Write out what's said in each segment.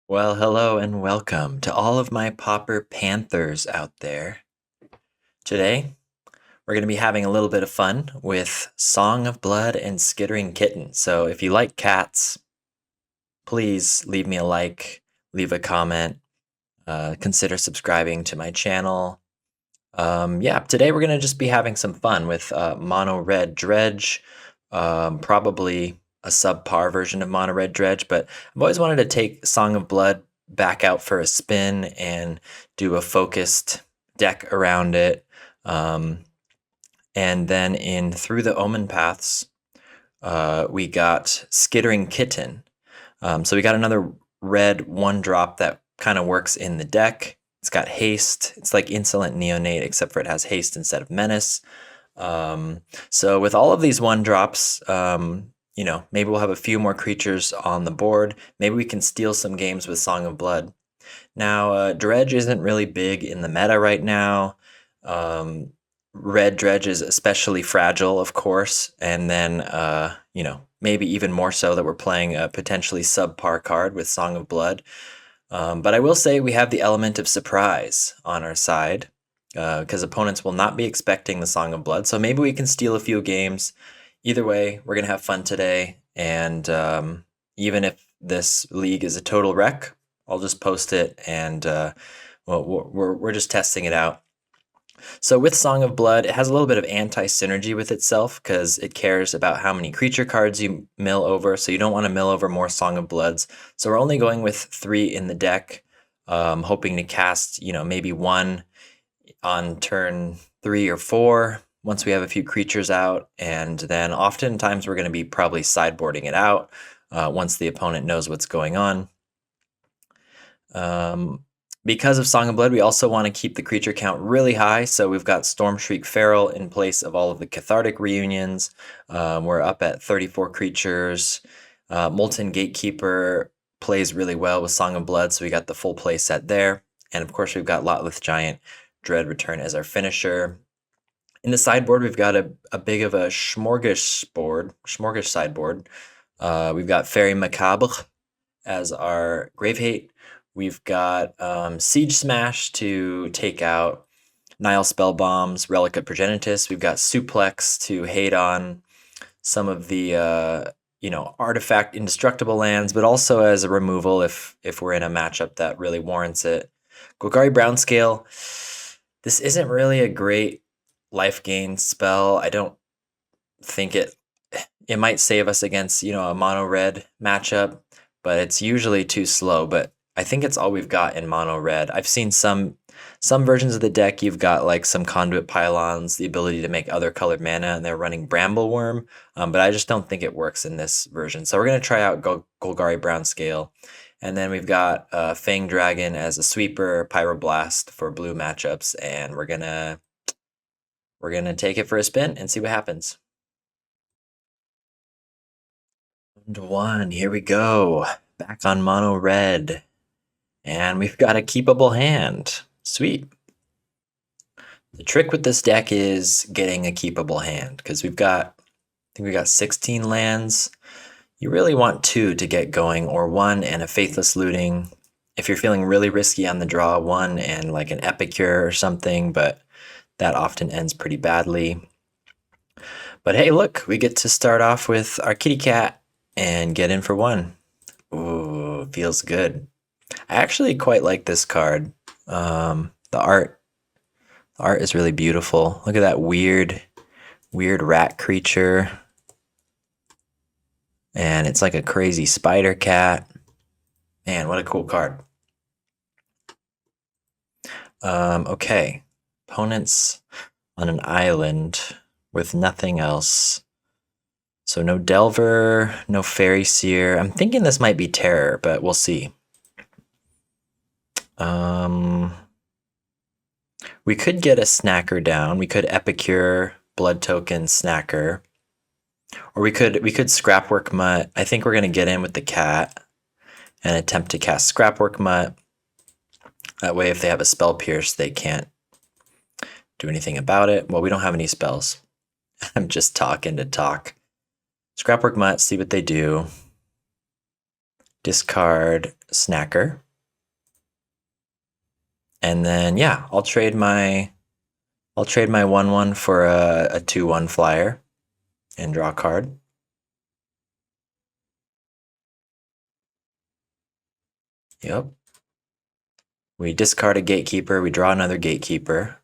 Well, hello and welcome to all of my Pauper Panthers out there. Today, we're going to be having a little bit of fun with Song of Blood and Skittering Kitten. So if you like cats, please leave me a like, leave a comment, consider subscribing to my channel. Yeah, today we're going to just be having some fun with Mono Red Dredge, probably a subpar version of Mono Red Dredge, but I've always wanted to take Song of Blood back out for a spin and do a focused deck around it. And then in Through the Omen Paths, we got Skittering Kitten. So we got another red 1-drop that kind of works in the deck. It's got haste. It's like Insolent Neonate, except for it has haste instead of menace. So with all of these 1-drops, maybe we'll have a few more creatures on the board. Maybe we can steal some games with Song of Blood. Now, Dredge isn't really big in the meta right now. Red Dredge is especially fragile, of course, and then, maybe even more so that we're playing a potentially subpar card with Song of Blood. But I will say we have the element of surprise on our side, because opponents will not be expecting the Song of Blood, so maybe we can steal a few games. Either way, we're going to have fun today, and even if this league is a total wreck, I'll just post it, and we're just testing it out. So with Song of Blood, it has a little bit of anti-synergy with itself because it cares about how many creature cards you mill over, so you don't want to mill over more Song of Bloods. So we're only going with 3 in the deck, hoping to cast, maybe 1 on turn 3 or 4 once we have a few creatures out, and then oftentimes we're going to be probably sideboarding it out once the opponent knows what's going on. Because of Song of Blood, we also want to keep the creature count really high, so we've got Stormshriek Feral in place of all of the Cathartic Reunions. We're up at 34 creatures. Molten Gatekeeper plays really well with Song of Blood, so we got the full play set there. And of course, we've got Lotleth Giant Dread Return as our finisher. In the sideboard, we've got a big of a smorgish sideboard. We've got Fairy Macabre as our Grave Hate. We've got Siege Smash to take out Nile Spellbombs, Relic of Progenitus. We've got Suplex to hate on some of the artifact indestructible lands, but also as a removal if we're in a matchup that really warrants it. Golgari Brownscale. This isn't really a great life gain spell. I don't think it might save us against a mono red matchup, but it's usually too slow. But I think it's all we've got in mono red. I've seen some versions of the deck, you've got like some Conduit Pylons, the ability to make other colored mana, and they're running Brambleworm, but I just don't think it works in this version. So we're going to try out Golgari Brownscale, and then we've got Fang Dragon as a sweeper, Pyroblast for blue matchups, and we're gonna take it for a spin and see what happens. Round 1, here we go. Back on mono red. And we've got a keepable hand. Sweet. The trick with this deck is getting a keepable hand, because I think we've got 16 lands. You really want 2 to get going, or 1 and a Faithless Looting. If you're feeling really risky on the draw, 1 and like an Epicure or something, but that often ends pretty badly. But hey, look, we get to start off with our kitty cat and get in for 1. Ooh, feels good. I actually quite like this card. The art is really beautiful. Look at that weird rat creature. And it's like a crazy spider cat. Man, what a cool card. Okay. Opponents on an island with nothing else. So no Delver, no Fairy Seer. I'm thinking this might be Terror, but we'll see. We could get a Snacker down. We could Epicure, Blood Token, Snacker. Or we could Scrapwork Mutt. I think we're going to get in with the cat and attempt to cast Scrapwork Mutt. That way, if they have a Spell Pierce, they can't do anything about it. Well, we don't have any spells. I'm just talking to talk. Scrapwork Mutt, see what they do. discard Snacker. And then yeah, I'll trade my 1/1 for a 2/1 flyer and draw a card. Yep. We discard a Gatekeeper, we draw another Gatekeeper.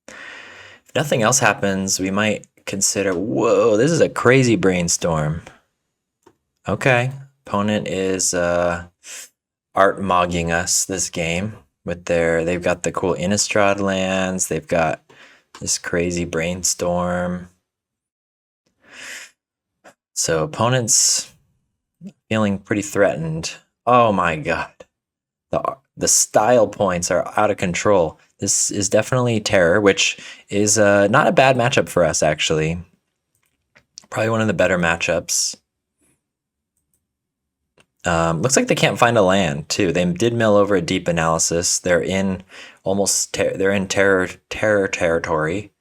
If nothing else happens, we might consider, whoa, this is a crazy brainstorm. Okay, opponent is art mogging us this game with they've got the cool Innistrad lands, they've got this crazy brainstorm. So opponent's feeling pretty threatened. Oh my god. The style points are out of control. This is definitely Terror, which is not a bad matchup for us, actually. Probably one of the better matchups. Looks like they can't find a land, too. They did mill over a Deep Analysis. They're in they're in terror territory.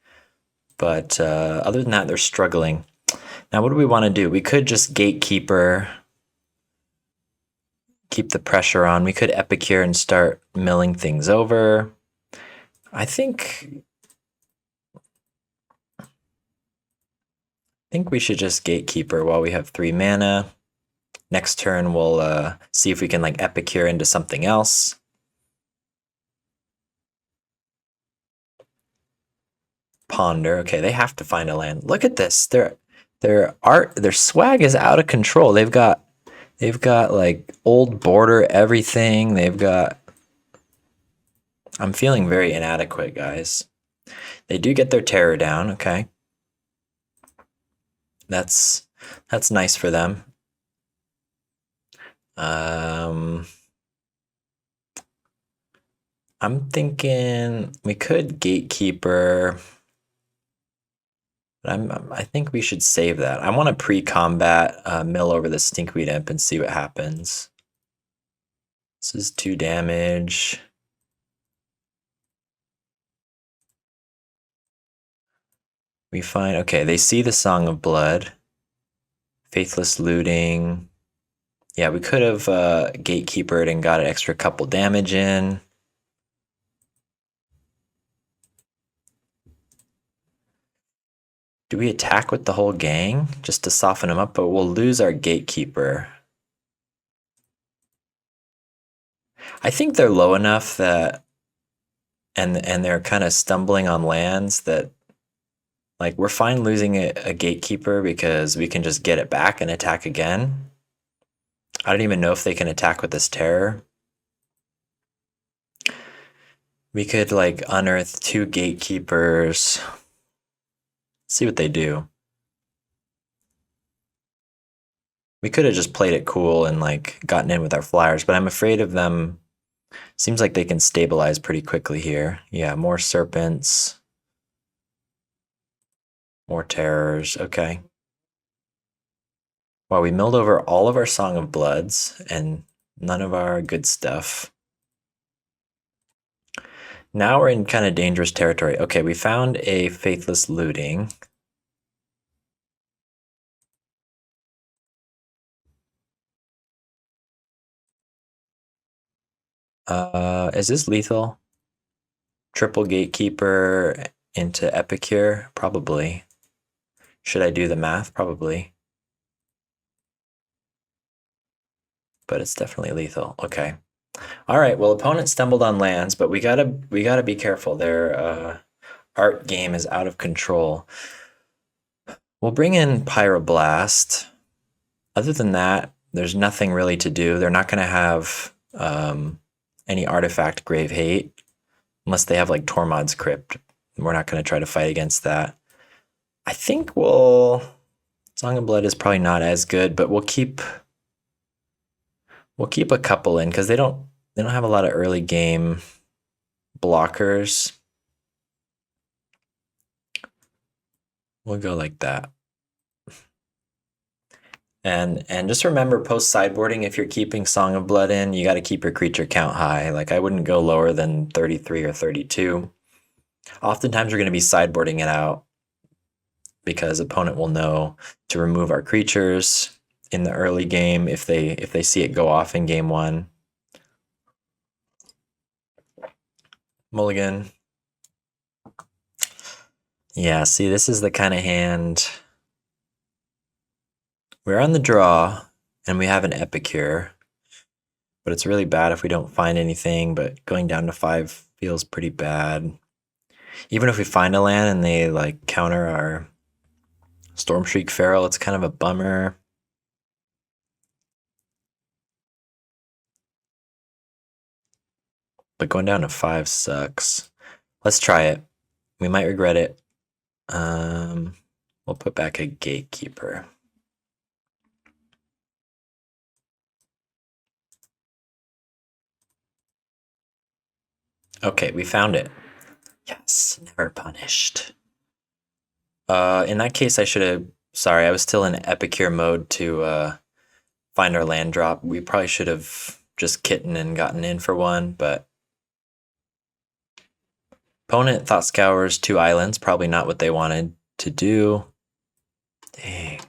But other than that, they're struggling. Now, what do we want to do? We could just Gatekeeper, keep the pressure on. We could Epicure and start milling things over. I think we should just Gatekeeper while we have 3 mana. Next turn, we'll see if we can like Epicure into something else. Ponder. Okay, they have to find a land. Look at this. Their swag is out of control. They've got like old border everything. I'm feeling very inadequate, guys. They do get their terror down, okay. That's nice for them. I'm thinking we could Gatekeeper, but I think we should save that. I want to pre-combat mill over the Stinkweed Imp and see what happens. This is 2 damage. We find, okay, they see the Song of Blood. Faithless Looting. Yeah, we could have Gatekeepered and got an extra couple damage in. Do we attack with the whole gang just to soften them up? But we'll lose our Gatekeeper. I think they're low enough that, and they're kind of stumbling on lands that, like, we're fine losing a Gatekeeper because we can just get it back and attack again. I don't even know if they can attack with this terror. We could like unearth 2 Gatekeepers. See what they do. We could have just played it cool and like gotten in with our flyers, but I'm afraid of them. Seems like they can stabilize pretty quickly here. Yeah, more serpents. More terrors. Okay. Well, we milled over all of our Song of Bloods and none of our good stuff. Now we're in kind of dangerous territory. Okay, we found a Faithless Looting. Is this lethal? Triple Gatekeeper into Epicure? Probably. Should I do the math? Probably. But it's definitely lethal. Okay. All right. Well, opponent stumbled on lands, but we gotta be careful. Their art game is out of control. We'll bring in Pyroblast. Other than that, there's nothing really to do. They're not gonna have any artifact grave hate unless they have like Tormod's Crypt. We're not gonna try to fight against that. I think Song of Blood is probably not as good, but we'll keep a couple in because they don't have a lot of early game blockers. We'll go like that. And just remember, post sideboarding, if you're keeping Song of Blood in, you got to keep your creature count high. Like I wouldn't go lower than 33 or 32. Oftentimes we're going to be sideboarding it out because opponent will know to remove our creatures in the early game if they see it go off in game 1. Mulligan. Yeah, see, this is the kind of hand. We're on the draw, and we have an Epicure, but it's really bad if we don't find anything, but going down to 5 feels pretty bad. Even if we find a land and they like counter our Stormshriek Feral, it's kind of a bummer. But going down to 5 sucks. Let's try it. We might regret it. We'll put back a Gatekeeper. Okay, we found it. Yes, never punished. In that case, I should have... Sorry, I was still in Epicure mode to find our land drop. We probably should have just kitten and gotten in for one, but... Opponent Thought Scours 2 islands, probably not what they wanted to do. Dang.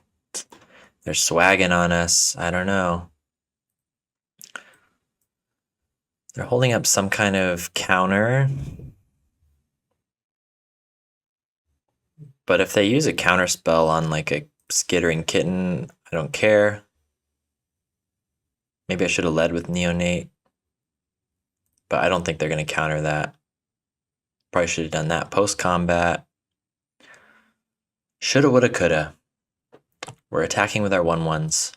They're swagging on us. I don't know. They're holding up some kind of counter. But if they use a counter spell on like a Skittering Kitten, I don't care. Maybe I should have led with Neonate. But I don't think they're going to counter that. Probably should have done that post-combat. Shoulda, woulda, coulda. We're attacking with our 1/1s.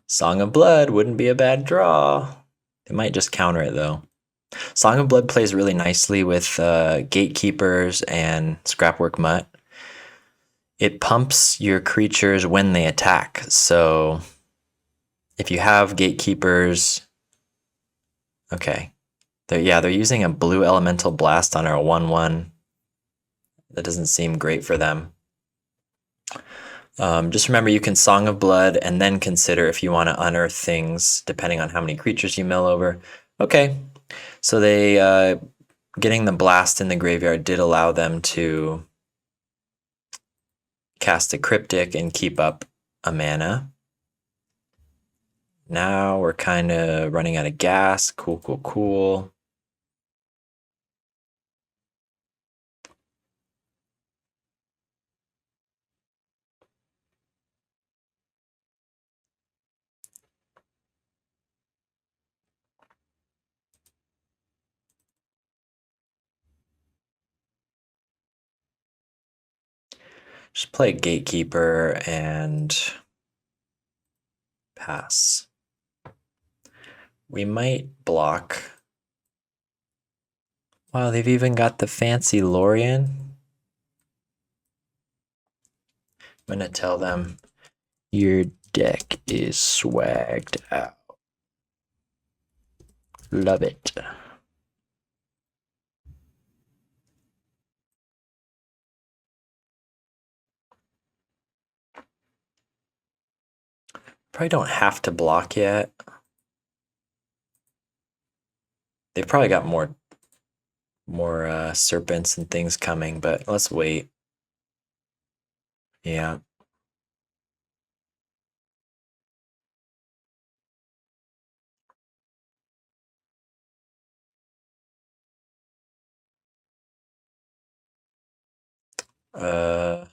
Song of Blood wouldn't be a bad draw. They might just counter it though. Song of Blood plays really nicely with Gatekeepers and Scrapwork Mutt. It pumps your creatures when they attack. So if you have Gatekeepers... Okay. They're using a blue Elemental Blast on our 1/1. That doesn't seem great for them. Just remember you can Song of Blood and then consider if you want to unearth things depending on how many creatures you mill over. Okay, so they getting the blast in the graveyard did allow them to cast a Cryptic and keep up a mana. Now we're kind of running out of gas. Cool, cool, cool. Just play Gatekeeper and pass. We might block. Wow, they've even got the fancy Lorien. I'm gonna tell them your deck is swagged out. Love it. Probably don't have to block yet. They've probably got more serpents and things coming, but let's wait. Yeah. Opponent.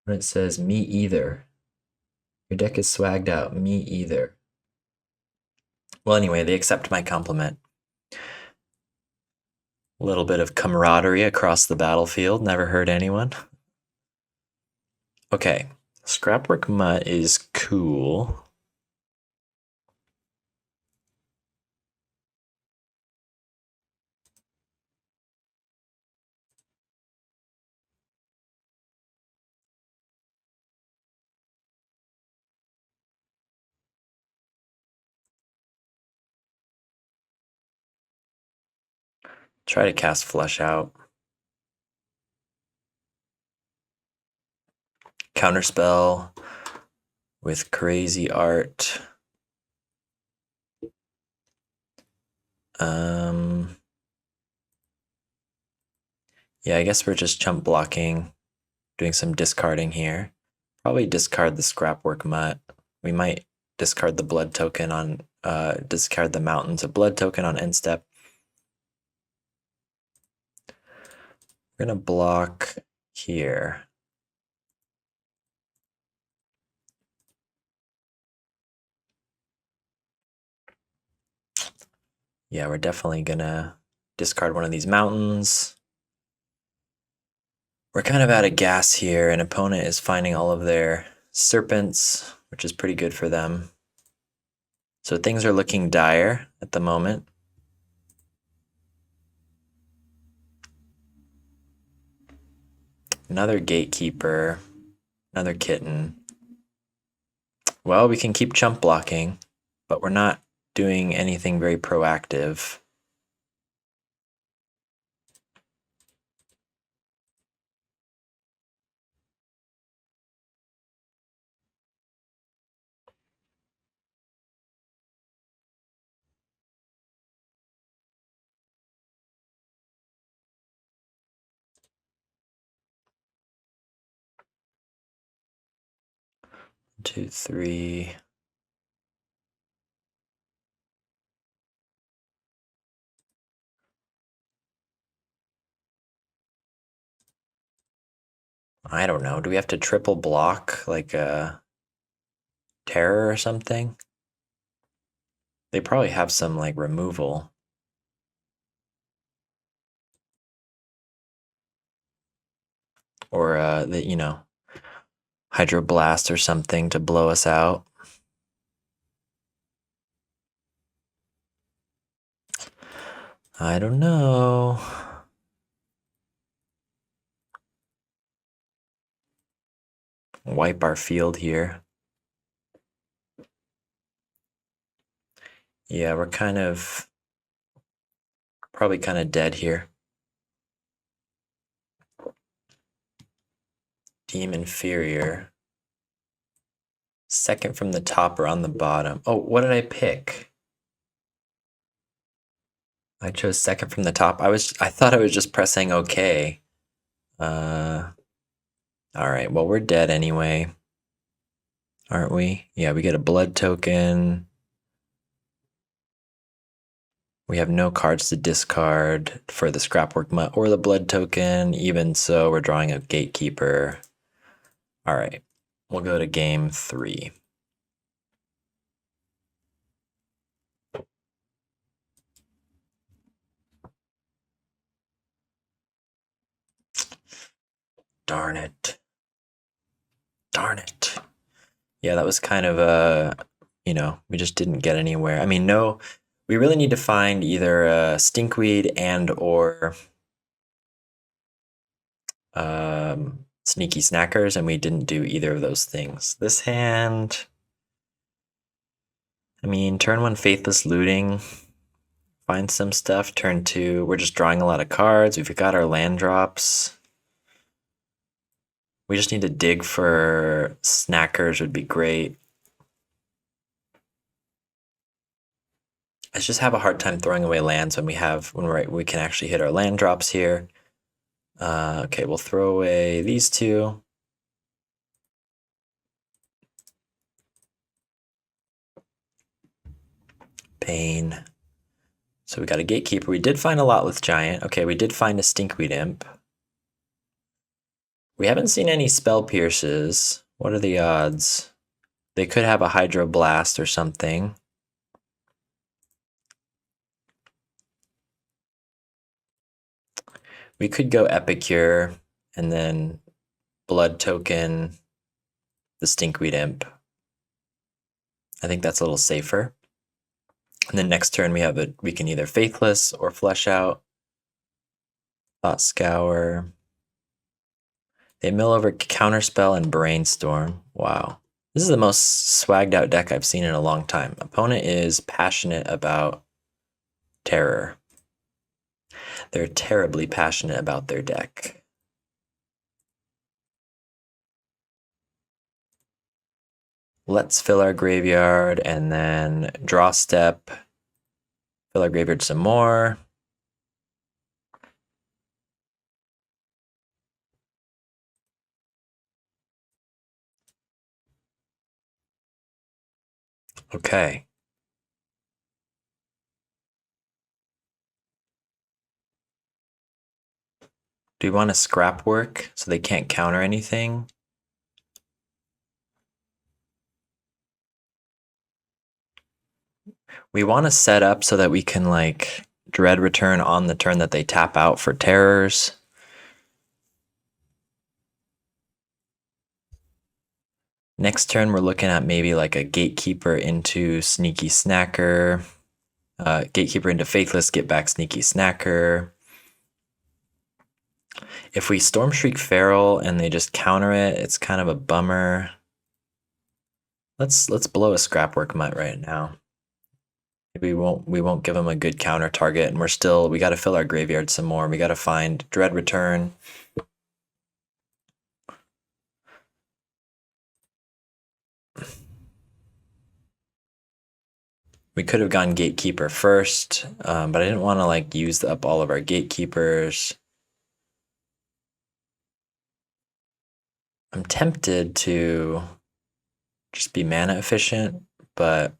Opponent says, me either. Your deck is swagged out. Me either. Well, anyway, they accept my compliment. A little bit of camaraderie across the battlefield. Never hurt anyone. Okay. Scrapwork Mutt is cool. Try to cast Flush Out. Counterspell with Crazy Art. Yeah, I guess we're just chump blocking, doing some discarding here. Probably discard the Scrapwork Mutt. We might discard the blood token on, discard the Mountains of Blood token on end step. We're gonna block here. Yeah, we're definitely gonna discard one of these mountains. We're kind of out of gas here. An opponent is finding all of their serpents, which is pretty good for them. So things are looking dire at the moment. Another gatekeeper, another kitten. Well, we can keep chump blocking, but we're not doing anything very proactive. Two, three. I don't know. Do we have to triple block like a terror or something? They probably have some like removal. Or the, you know, hydroblast or something to blow us out. I don't know. Wipe our field here. Yeah, we're kind of probably kind of dead here. Team inferior. Second from the top or on the bottom. Oh, what did I pick? I chose second from the top. I thought I was just pressing OK. All right, well, we're dead anyway. Aren't we? Yeah, we get a blood token. We have no cards to discard for the Scrapwork Mutt or the blood token. Even so, we're drawing a gatekeeper. All right, we'll go to game 3. Darn it. Darn it. Yeah, that was kind of a, you know, we just didn't get anywhere. I mean, no, we really need to find either a stinkweed and or sneaky snackers, and we didn't do either of those things. This hand, I mean, turn 1 Faithless Looting, find some stuff. Turn 2, we're just drawing a lot of cards. We've got our land drops. We just need to dig for snackers would be great. I just have a hard time throwing away lands when we can actually hit our land drops here. Okay, we'll throw away these two. Pain. So we got a gatekeeper. We did find a lot with giant. Okay, we did find a stinkweed imp. We haven't seen any spell pierces. What are the odds? They could have a hydroblast or something. We could go Epicure and then blood token the stinkweed imp. I think that's a little safer. And then next turn we can either Faithless or Flush Out. Thought Scour. They mill over Counterspell and Brainstorm. Wow. This is the most swagged out deck I've seen in a long time. Opponent is passionate about terror. They're terribly passionate about their deck. Let's fill our graveyard and then draw step, Fill our graveyard some more. Okay. Do we want to scrap work so they can't counter anything? We want to set up so that we can like dread return on the turn that they tap out for terrors. Next turn, we're looking at maybe like a Gatekeeper into Sneaky Snacker. Gatekeeper into Faithless, get back Sneaky Snacker. If we Stormshriek Feral and they just counter it, it's kind of a bummer. Let's blow a Scrapwork Mutt right now. We won't give them a good counter target, and we got to fill our graveyard some more. We got to find Dread Return. We could have gone Gatekeeper first, but I didn't want to like use up all of our Gatekeepers. I'm tempted to just be mana efficient, but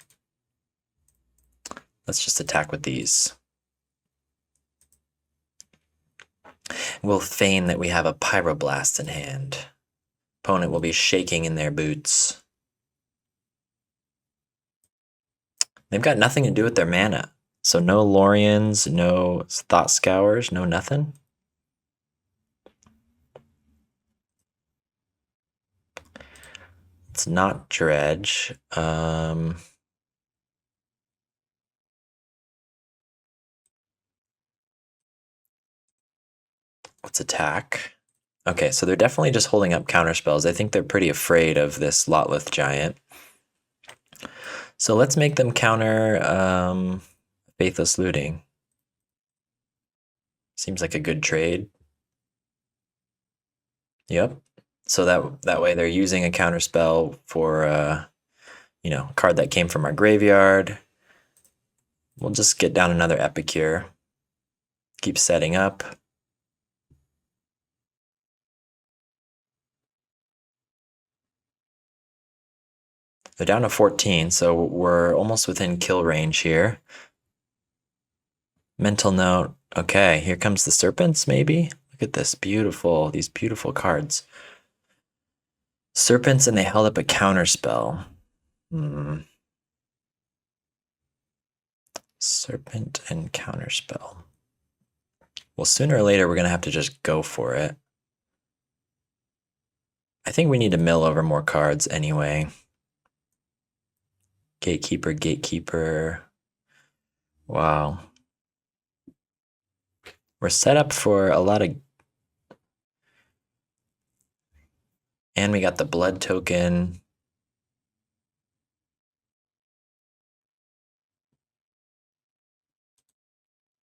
let's just attack with these. We'll feign that we have a Pyroblast in hand. Opponent will be shaking in their boots. They've got nothing to do with their mana. So no Lorians, no Thought Scours, no nothing. It's not Dredge. Let's attack. Okay, so they're definitely just holding up counter spells. I think they're pretty afraid of this Lotleth Giant. So let's make them counter Faithless Looting. Seems like a good trade. Yep. So that way they're using a counter spell for a card that came from our graveyard. We'll just get down another Epicure. Keep setting up. They're down to 14, so we're almost within kill range here. Mental note. Okay, here comes the Serpents, maybe? Look at this, these beautiful cards. Serpents, and they held up a counter spell. Serpent and counter spell. Well, sooner or later, we're going to have to just go for it. I think we need to mill over more cards anyway. Gatekeeper, Gatekeeper. Wow. We're set up for a lot of... And we got the blood token.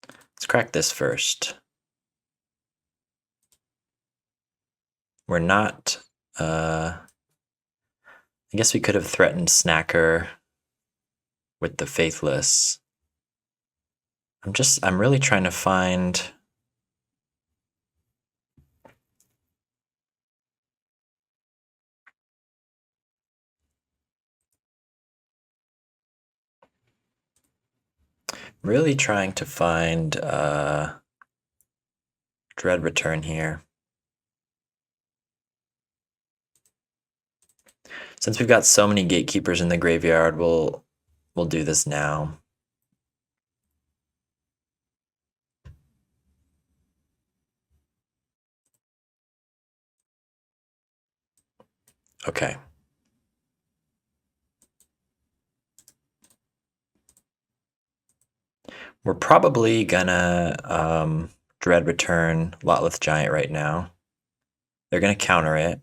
Let's crack this first. We're not... I guess we could have threatened Snacker with the Faithless. I'm really trying to find... Really trying to find Dread Return here. Since we've got so many Gatekeepers in the graveyard, we'll do this now. Okay. We're probably gonna Dread Return Lotleth Giant right now. They're gonna counter it.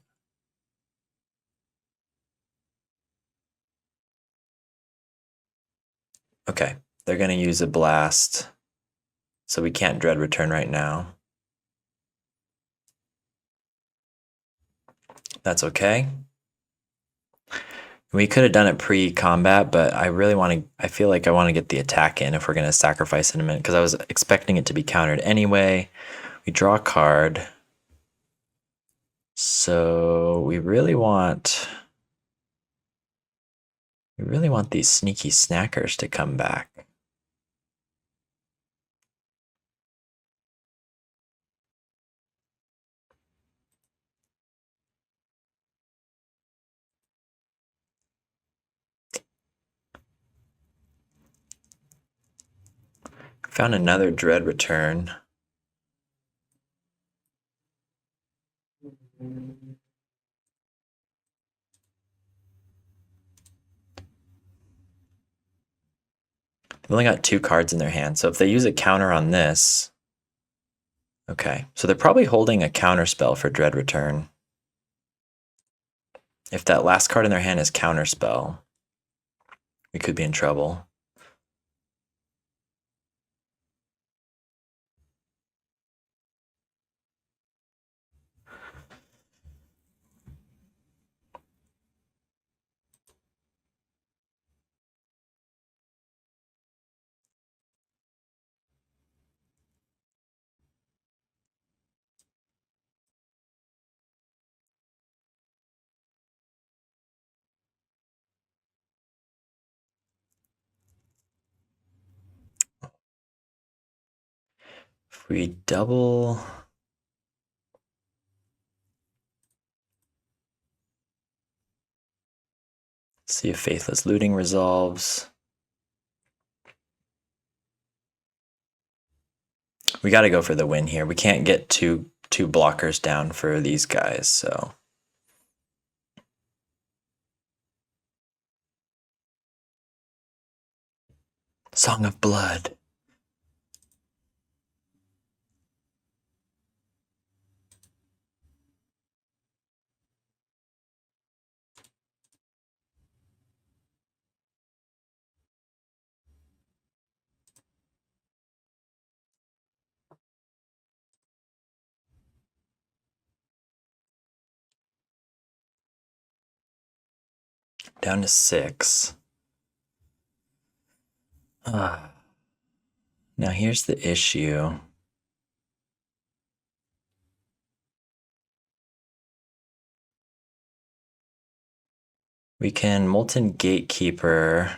Okay, they're gonna use a Blast, so we can't Dread Return right now. That's okay. We could have done it pre-combat, but I really want to. I feel like I want to get the attack in if we're going to sacrifice in a minute because I was expecting it to be countered anyway. We draw a card. So we really want these sneaky snackers to come back. Found another Dread return. They've only got 2 cards in their hand, so if they use a counter on this... Okay, so they're probably holding a counter spell for Dread return. If that last card in their hand is counter spell, we could be in trouble. If we double... See if Faithless Looting resolves. We got to go for the win here. We can't get two blockers down for these guys, so... Song of Blood. Down to 6. Now here's the issue. We can Molten Gatekeeper.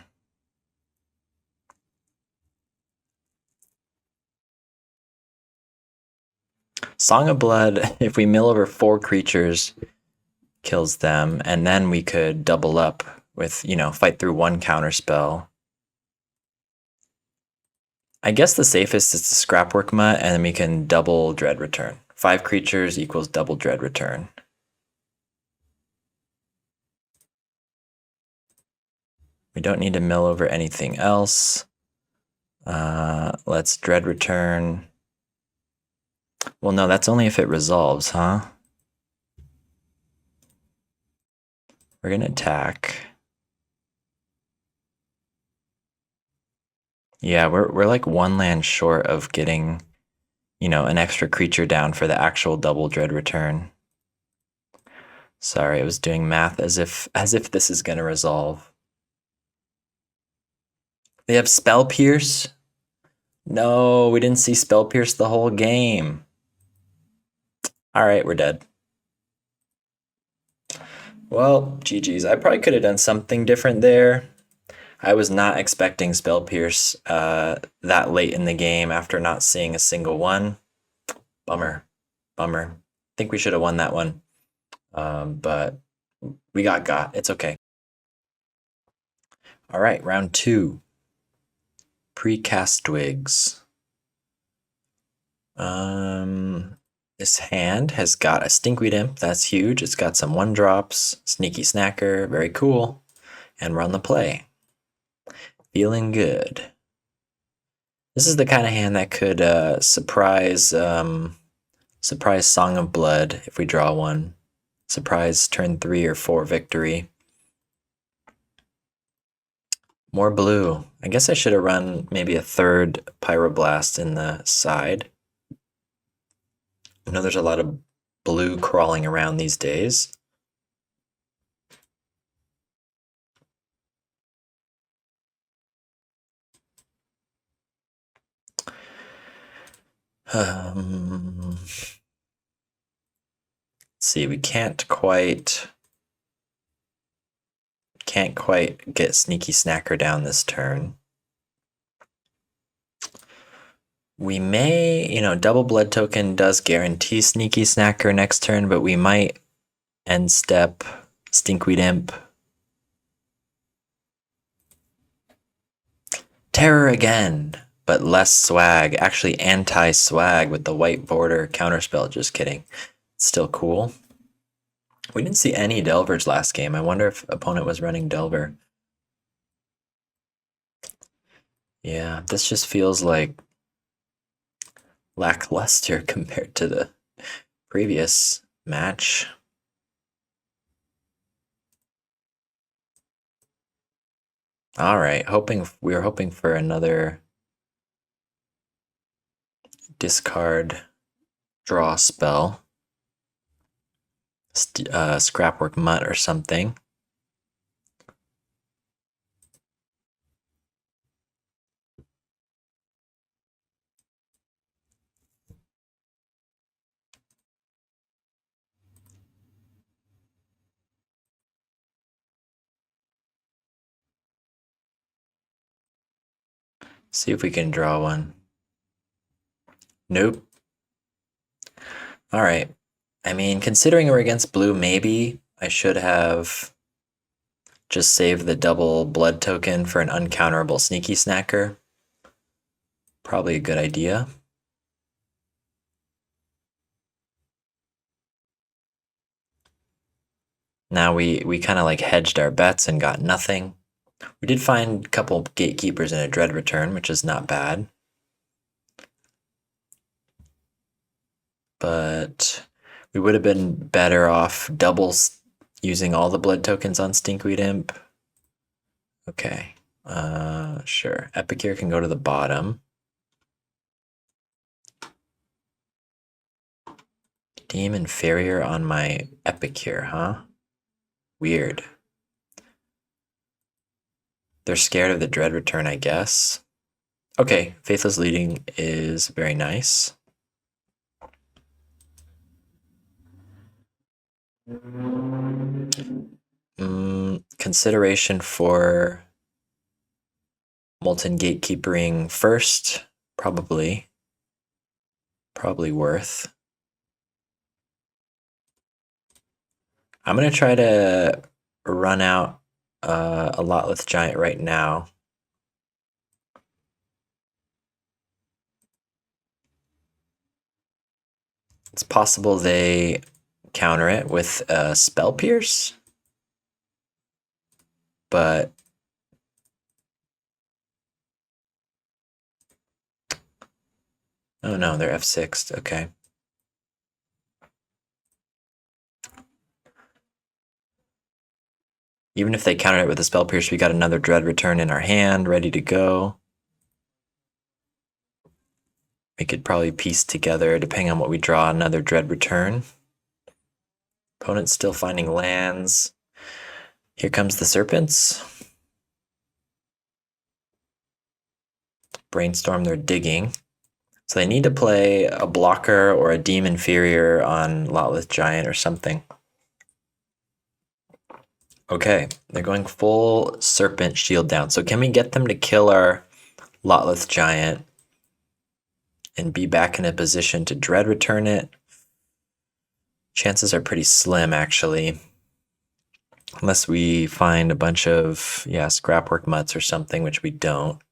Song of Blood, if we mill over 4 creatures, kills them, and then we could double up with, fight through 1 counter spell. I guess the safest is the Scrapwork Mutt, and then we can double Dread Return. 5 creatures equals double Dread Return. We don't need to mill over anything else. Let's Dread Return. Well, no, that's only if it resolves, huh? We're gonna attack. Yeah, we're like 1 land short of getting, an extra creature down for the actual double Dread Return. Sorry, I was doing math as if this is gonna resolve. They have Spell Pierce? No, we didn't see Spell Pierce the whole game. Alright, we're dead. Well, GG's. I probably could have done something different there. I was not expecting Spell Pierce that late in the game after not seeing a single one. Bummer. I think we should have won that one. But we got. It's okay. All right, round 2. Precast Twigs. This hand has got a Stinkweed Imp. That's huge. It's got some 1-drops. Sneaky Snacker. Very cool. And we're on the play. Feeling good. This is the kind of hand that could surprise Song of Blood if we draw one. Surprise turn 3 or 4 victory. More blue. I guess I should have run maybe a 3rd Pyroblast in the side. I know there's a lot of blue crawling around these days. Let's see, we can't quite get Sneaky Snacker down this turn. We may, double blood token does guarantee Sneaky Snacker next turn, but we might end step Stinkweed Imp. Terror again, but less swag. Actually anti-swag with the white border counterspell, just kidding. Still cool. We didn't see any Delvers last game. I wonder if opponent was running Delver. Yeah, this just feels like lackluster compared to the previous match. All right, we were hoping for another discard draw spell, Scrapwork Mutt or something. See if we can draw one. Nope. All right. I mean, considering we're against blue, maybe I should have just saved the double blood token for an uncounterable Sneaky Snacker. Probably a good idea. Now we kind of like hedged our bets and got nothing. We did find a couple gatekeepers in a dread return, which is not bad. But we would have been better off doubles using all the blood tokens on Stinkweed Imp. Okay, sure. Epicure can go to the bottom. Deem inferior on my Epicure, huh? Weird. They're scared of the dread return, I guess. Okay, Faithless Leading is very nice. Consideration for Molten Gatekeepering first, probably worth. I'm gonna try to run out a Lotless Giant right now. It's possible they counter it with a Spell Pierce, but oh no, they're F6'd. Okay. Even if they counter it with a Spell Pierce, we got another Dread Return in our hand, ready to go. We could probably piece together, depending on what we draw, another Dread Return. Opponent's still finding lands. Here comes the Serpents. Brainstorm, they're digging. So they need to play a blocker or a Deem Inferior on Lotless Giant or something. Okay, they're going full Serpent Shield down. So can we get them to kill our Lotless Giant and be back in a position to Dread Return it? Chances are pretty slim, actually. Unless we find a bunch of, Scrapwork Mutts or something, which we don't.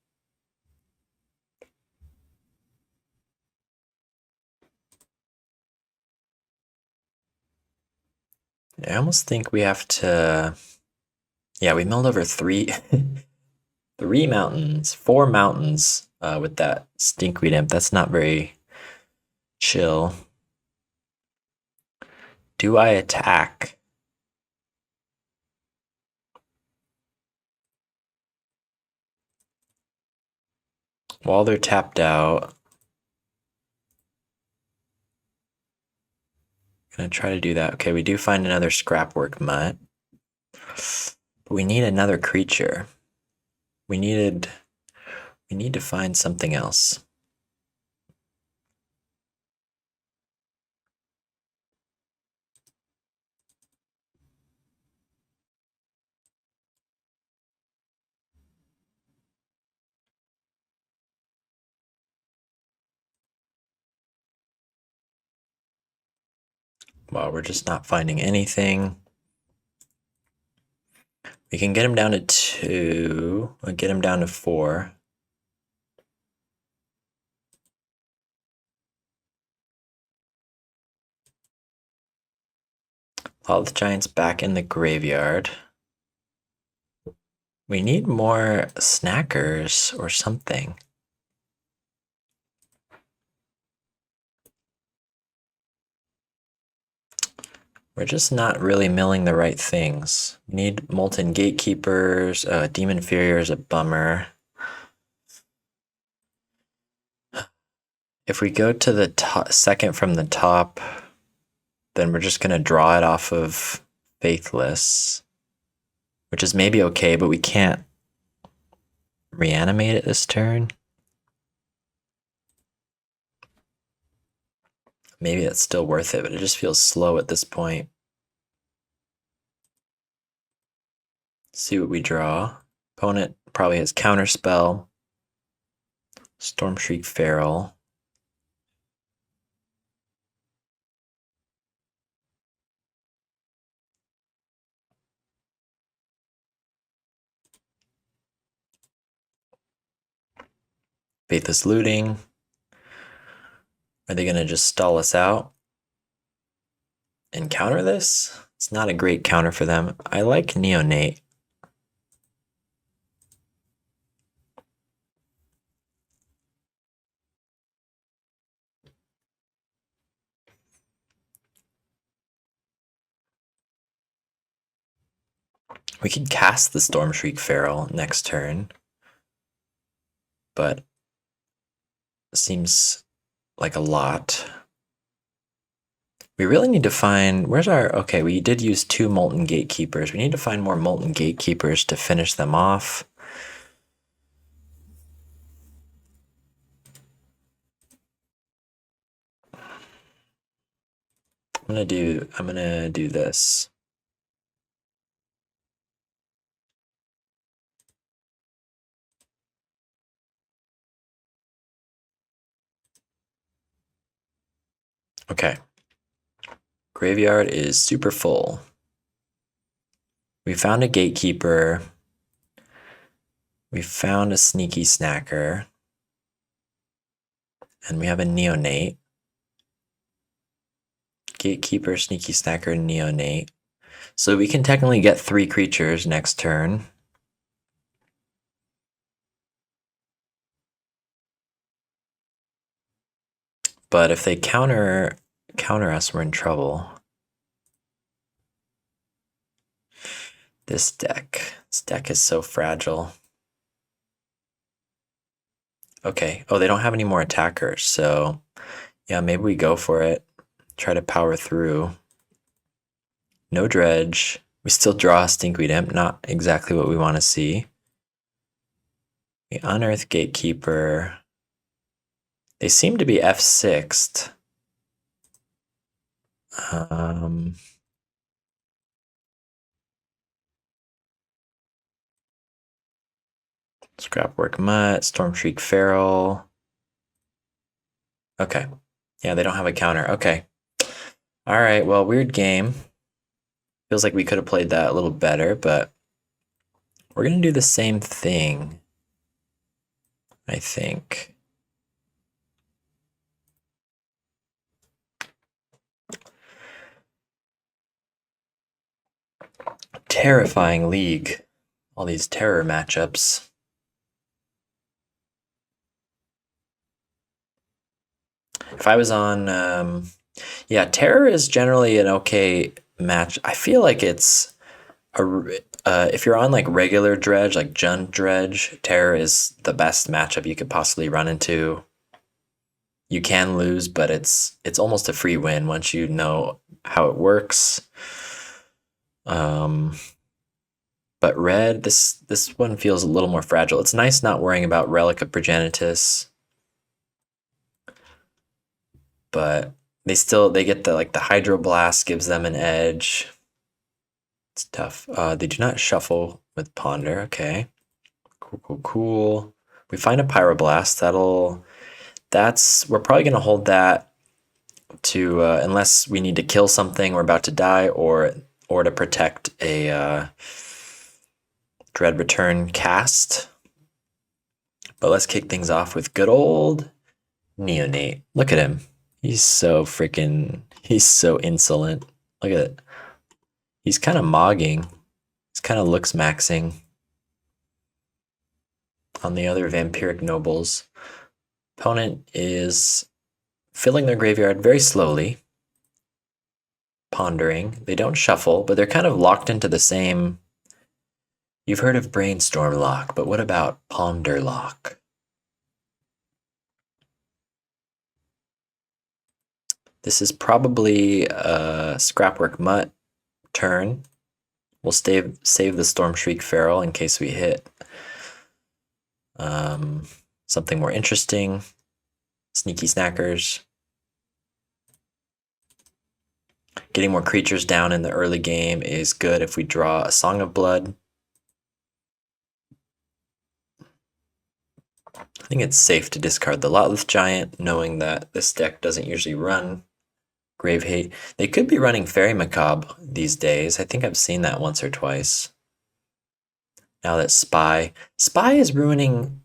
I almost think we have to... Yeah, we milled over three mountains, 4 mountains with that Stinkweed Imp. That's not very chill. Do I attack? While they're tapped out, I'm gonna try to do that. Okay, we do find another Scrapwork Mutt. But we need another creature. We need to find something else. Well, we're just not finding anything. We can get him down to 2, or get him down to 4. All the giants back in the graveyard. We need more snackers or something. We're just not really milling the right things. We need Molten Gatekeepers, Demon Inferior is a bummer. If we go to the second from the top, then we're just going to draw it off of Faithless, which is maybe okay, but we can't reanimate it this turn. Maybe that's still worth it, but it just feels slow at this point. See what we draw. Opponent probably has Counterspell, Stormshriek Feral. Faithless Looting. Are they going to just stall us out and counter this? It's not a great counter for them. I like Neonate. We could cast the Stormshriek Feral next turn, but seems like a lot. We really need to find, where's our, okay, we did use 2 Molten Gatekeepers. We need to find more Molten Gatekeepers to finish them off. I'm gonna do this. Okay. Graveyard is super full. We found a Gatekeeper. We found a Sneaky Snacker. And we have a Neonate. Gatekeeper, Sneaky Snacker, Neonate. So we can technically get 3 creatures next turn. But if they counter us, we're in trouble. This deck is so fragile. Okay. Oh, they don't have any more attackers, so yeah, maybe we go for it. Try to power through. No Dredge. We still draw a Stinkweed Imp, not exactly what we want to see. We unearth Gatekeeper. They seem to be F6'd. Scrapwork Mutt, Stormshriek Feral. Okay. Yeah, they don't have a counter. Okay. All right, well, weird game. Feels like we could have played that a little better, but we're going to do the same thing, I think. Terrifying league. All these terror matchups. If I was on, yeah, terror is generally an okay match. I feel like it's if you're on like regular Dredge, like Jund Dredge, terror is the best matchup you could possibly run into. You can lose, but it's almost a free win once you know how it works. But red, this one feels a little more fragile. It's nice not worrying about Relic of Progenitus, but they get the Hydroblast gives them an edge. It's tough. They do not shuffle with Ponder. Okay, cool. We find a Pyroblast. We're probably gonna hold that to unless we need to kill something we're about to die, or to protect a Dread Return cast. But let's kick things off with good old Neonate. Look at him. He's so insolent. Look at it. He's kind of mogging. He's kind of looks maxing on the other vampiric nobles. Opponent is filling their graveyard very slowly, pondering. They don't shuffle, but they're kind of locked into the same. You've heard of brainstorm lock, but what about ponder lock? This is probably a Scrapwork Mutt turn. We'll save the Stormshriek Feral in case we hit something more interesting. Sneaky Snackers. Getting more creatures down in the early game is good if we draw a Song of Blood. I think it's safe to discard the Lotleth Giant, knowing that this deck doesn't usually run Grave Hate. They could be running Fairy Macabre these days. I think I've seen that once or twice. Now that Spy is ruining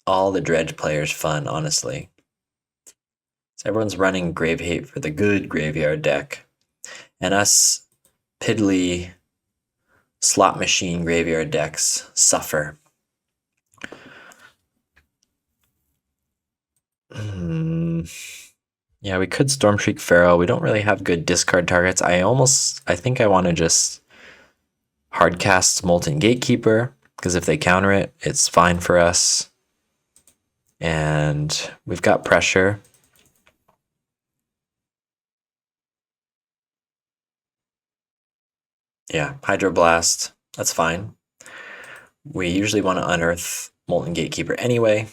all the Dredge players' fun, honestly. So everyone's running Grave Hate for the good graveyard deck. And us piddly slot machine graveyard decks suffer. Yeah, we could Stormshriek Feral. We don't really have good discard targets. I think I want to just hardcast Molten Gatekeeper, because if they counter it, it's fine for us. And we've got pressure. Yeah, Hydroblast, that's fine. We usually want to unearth Molten Gatekeeper anyway.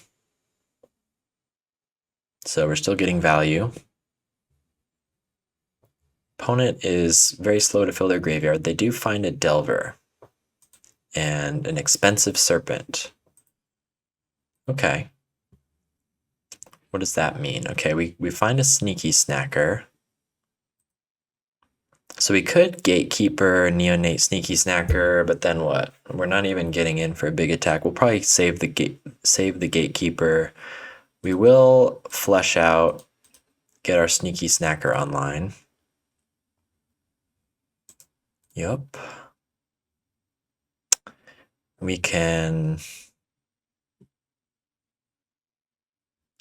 So we're still getting value. Opponent is very slow to fill their graveyard. They do find a Delver and an expensive Serpent. Okay. What does that mean? Okay, we find a Sneaky Snacker. So we could Gatekeeper, Neonate, Sneaky Snacker, but then what? We're not even getting in for a big attack. We'll probably save the Gatekeeper. We will flesh out, get our Sneaky Snacker online. Yup. We can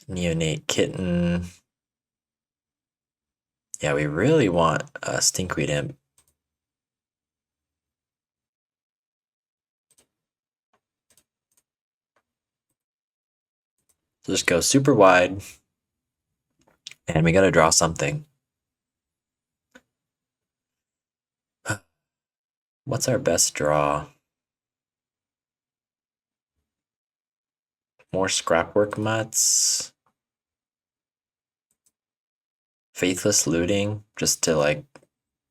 Neonate Kitten. Yeah, we really want a Stinkweed Imp. So just go super wide. And we gotta draw something. What's our best draw? More Scrapwork Mutts. Faithless Looting, just to like,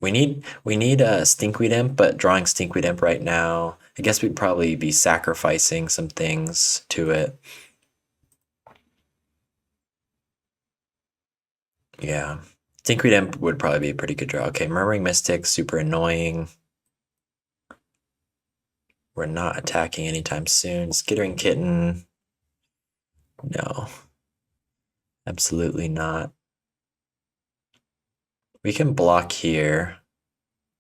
we need a Stinkweed Imp, but drawing Stinkweed Imp right now, I guess we'd probably be sacrificing some things to it. Yeah, Stinkweed Imp would probably be a pretty good draw. Okay, Murmuring Mystic, super annoying. We're not attacking anytime soon. Skittering Kitten, no, absolutely not. We can block here.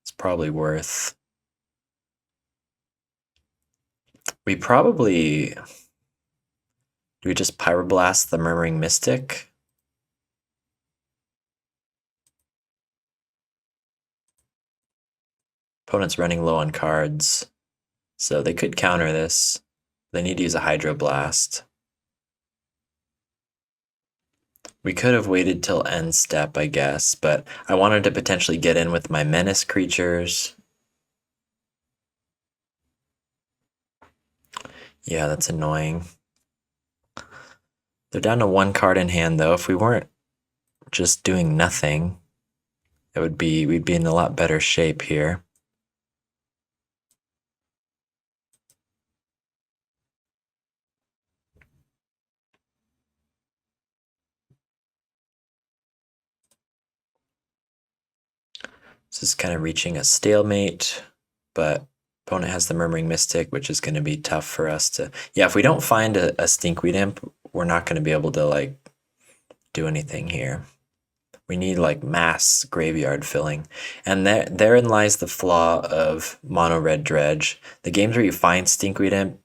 It's probably worth. We probably, do we just Pyroblast the Murmuring Mystic? Opponent's running low on cards, so they could counter this. They need to use a Hydroblast. We could have waited till end step, I guess, but I wanted to potentially get in with my Menace creatures. Yeah, that's annoying. They're down to one card in hand, though. If we weren't just doing nothing, we'd be in a lot better shape here. This is kind of reaching a stalemate, but opponent has the Murmuring Mystic, which is going to be tough for us to... Yeah, if we don't find a Stinkweed Imp, we're not going to be able to, like, do anything here. We need, like, mass graveyard filling. And therein lies the flaw of mono-red Dredge. The games where you find Stinkweed Imp,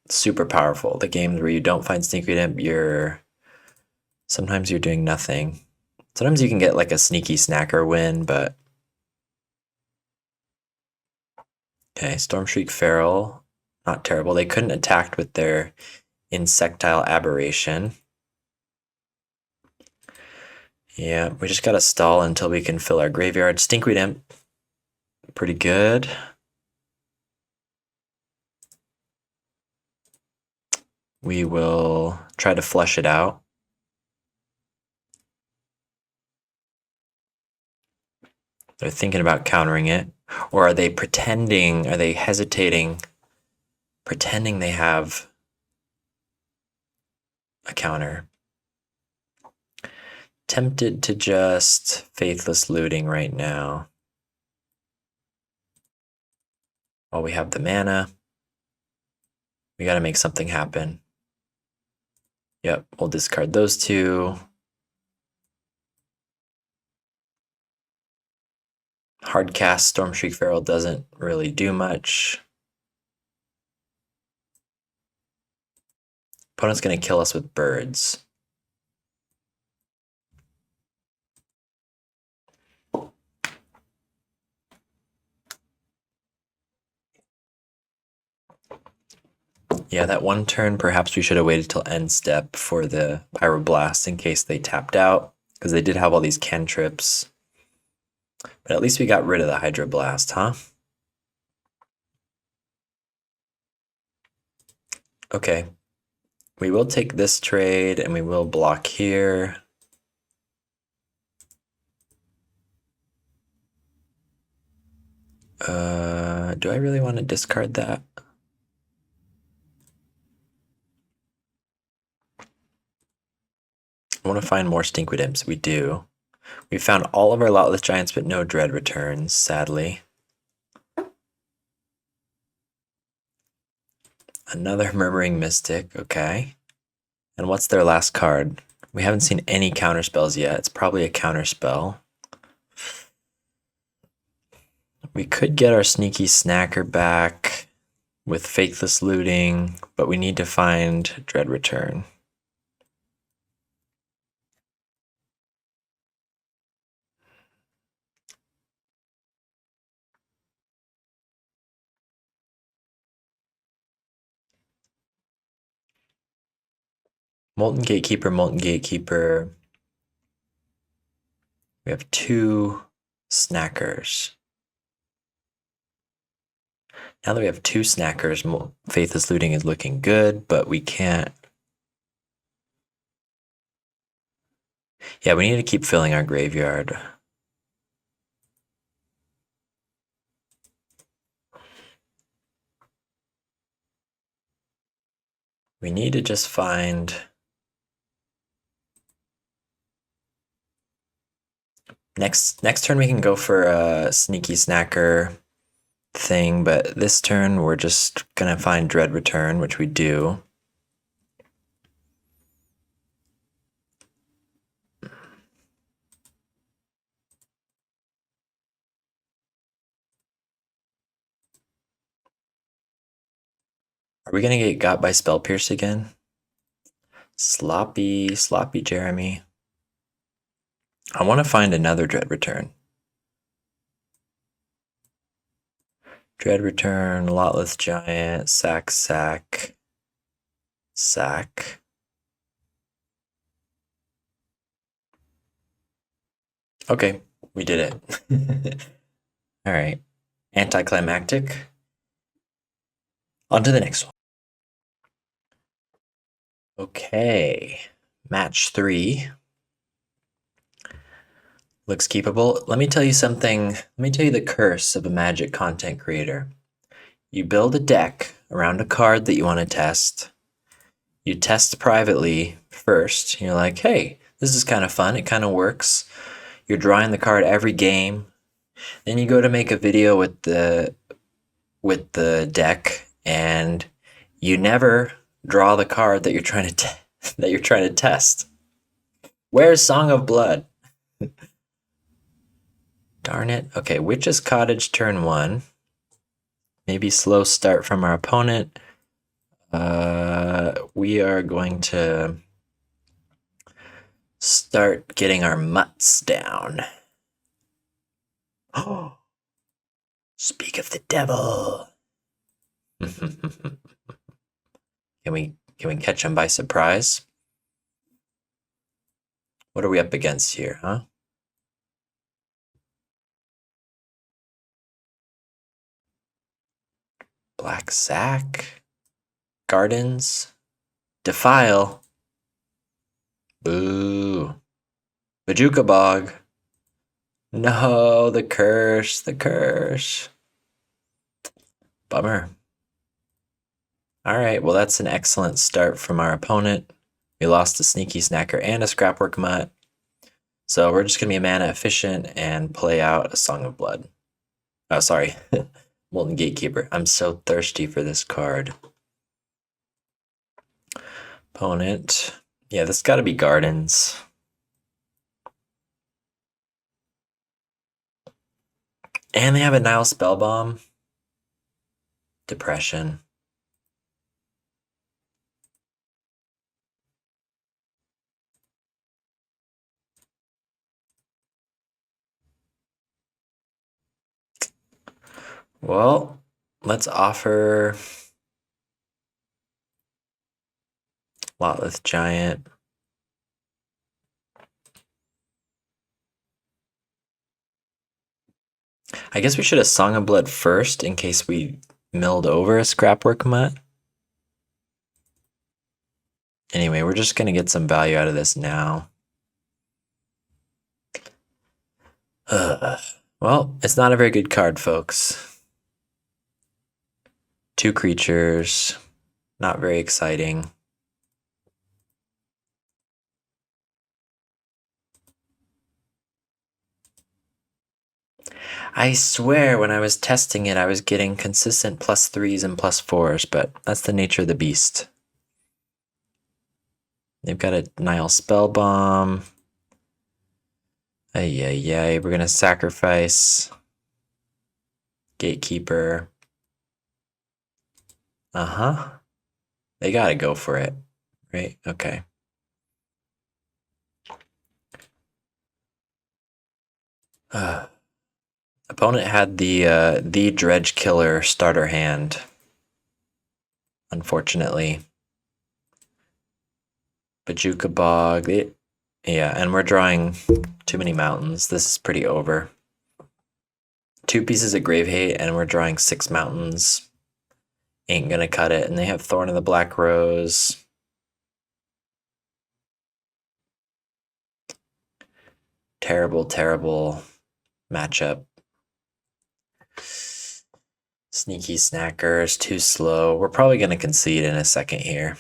super powerful. The games where you don't find Stinkweed Imp, sometimes you're doing nothing. Sometimes you can get, like, a sneaky snacker win, but... Okay, Stormshriek Feral, not terrible. They couldn't attack with their Insectile Aberration. Yeah, we just gotta stall until we can fill our graveyard. Stinkweed Imp, pretty good. We will try to flush it out. They're thinking about countering it. Or are they pretending, are they hesitating, pretending they have a counter? Tempted to just Faithless Looting right now. While we have the mana, we gotta make something happen. Yep, we'll discard those two. Hardcast Stormshriek Feral doesn't really do much. Opponent's gonna kill us with birds. Yeah, that one turn, perhaps we should have waited till end step for the Pyroblast in case they tapped out, because they did have all these cantrips. But at least we got rid of the Hydroblast, huh? Okay. We will take this trade, and we will block here. Do I really want to discard that? I want to find more Stinkweed Imps. We do. We found all of our Lotless Giants, but no Dread returns, sadly. Another Murmuring Mystic, okay. And what's their last card? We haven't seen any counterspells yet. It's probably a counterspell. We could get our Sneaky Snacker back with Faithless Looting, but we need to find Dread Return. Molten Gatekeeper, Molten Gatekeeper. We have two Snackers. Now that we have two Snackers, Faithless Looting is looking good, but we can't... Yeah, we need to keep filling our graveyard. We need to just find... Next turn we can go for a Sneaky Snacker thing, but this turn we're just gonna find Dread Return, which we do. Are we gonna get got by Spell Pierce again? Sloppy Jeremy. I want to find another Dread Return. Dread Return, Lotless Giant, sack. Okay, we did it. All right, anticlimactic. On to the next one. Okay, match 3. Looks keepable. Let me tell you something. Let me tell you the curse of a Magic content creator. You build a deck around a card that you want to test. You test privately first. You're like, hey, this is kind of fun. It kind of works. You're drawing the card every game. Then you go to make a video with the deck, and you never draw the card that you're trying to that you're trying to test. Where's Song of Blood? Darn it. Okay, Witch's Cottage turn 1. Maybe slow start from our opponent. We are going to start getting our mutts down. Oh, speak of the devil. Can we catch him by surprise? What are we up against here, huh? Black Sack, Gardens, Defile. Boo. Bajuka Bog. No, the curse, the curse. Bummer. All right, well, that's an excellent start from our opponent. We lost a Sneaky Snacker and a Scrapwork Mutt. So we're just going to be mana efficient and play out a Song of Blood. Oh, sorry. Molten Gatekeeper. I'm so thirsty for this card. Opponent. Yeah, this got to be Gardens. And they have a Nile Spellbomb. Depression. Well, let's offer Lotleth Giant. I guess we should have Song of Blood first in case we milled over a Scrapwork Mutt. Anyway, we're just going to get some value out of this now. Well, it's not a very good card, folks. 2 creatures. Not very exciting. I swear when I was testing it, I was getting consistent +3s and +4s, but that's the nature of the beast. They've got a Nile Spellbomb. Ay, we're gonna sacrifice Gatekeeper. Uh-huh. They gotta go for it, right? Okay. Opponent had the Dredge Killer starter hand. Unfortunately. Bajuka Bog. Yeah, and we're drawing too many mountains. This is pretty over. 2 pieces of Grave Hate, and we're drawing 6 mountains. Ain't gonna cut it. And they have Thorn of the Black Rose. Terrible, terrible matchup. Sneaky Snackers, too slow. We're probably gonna concede in a second here.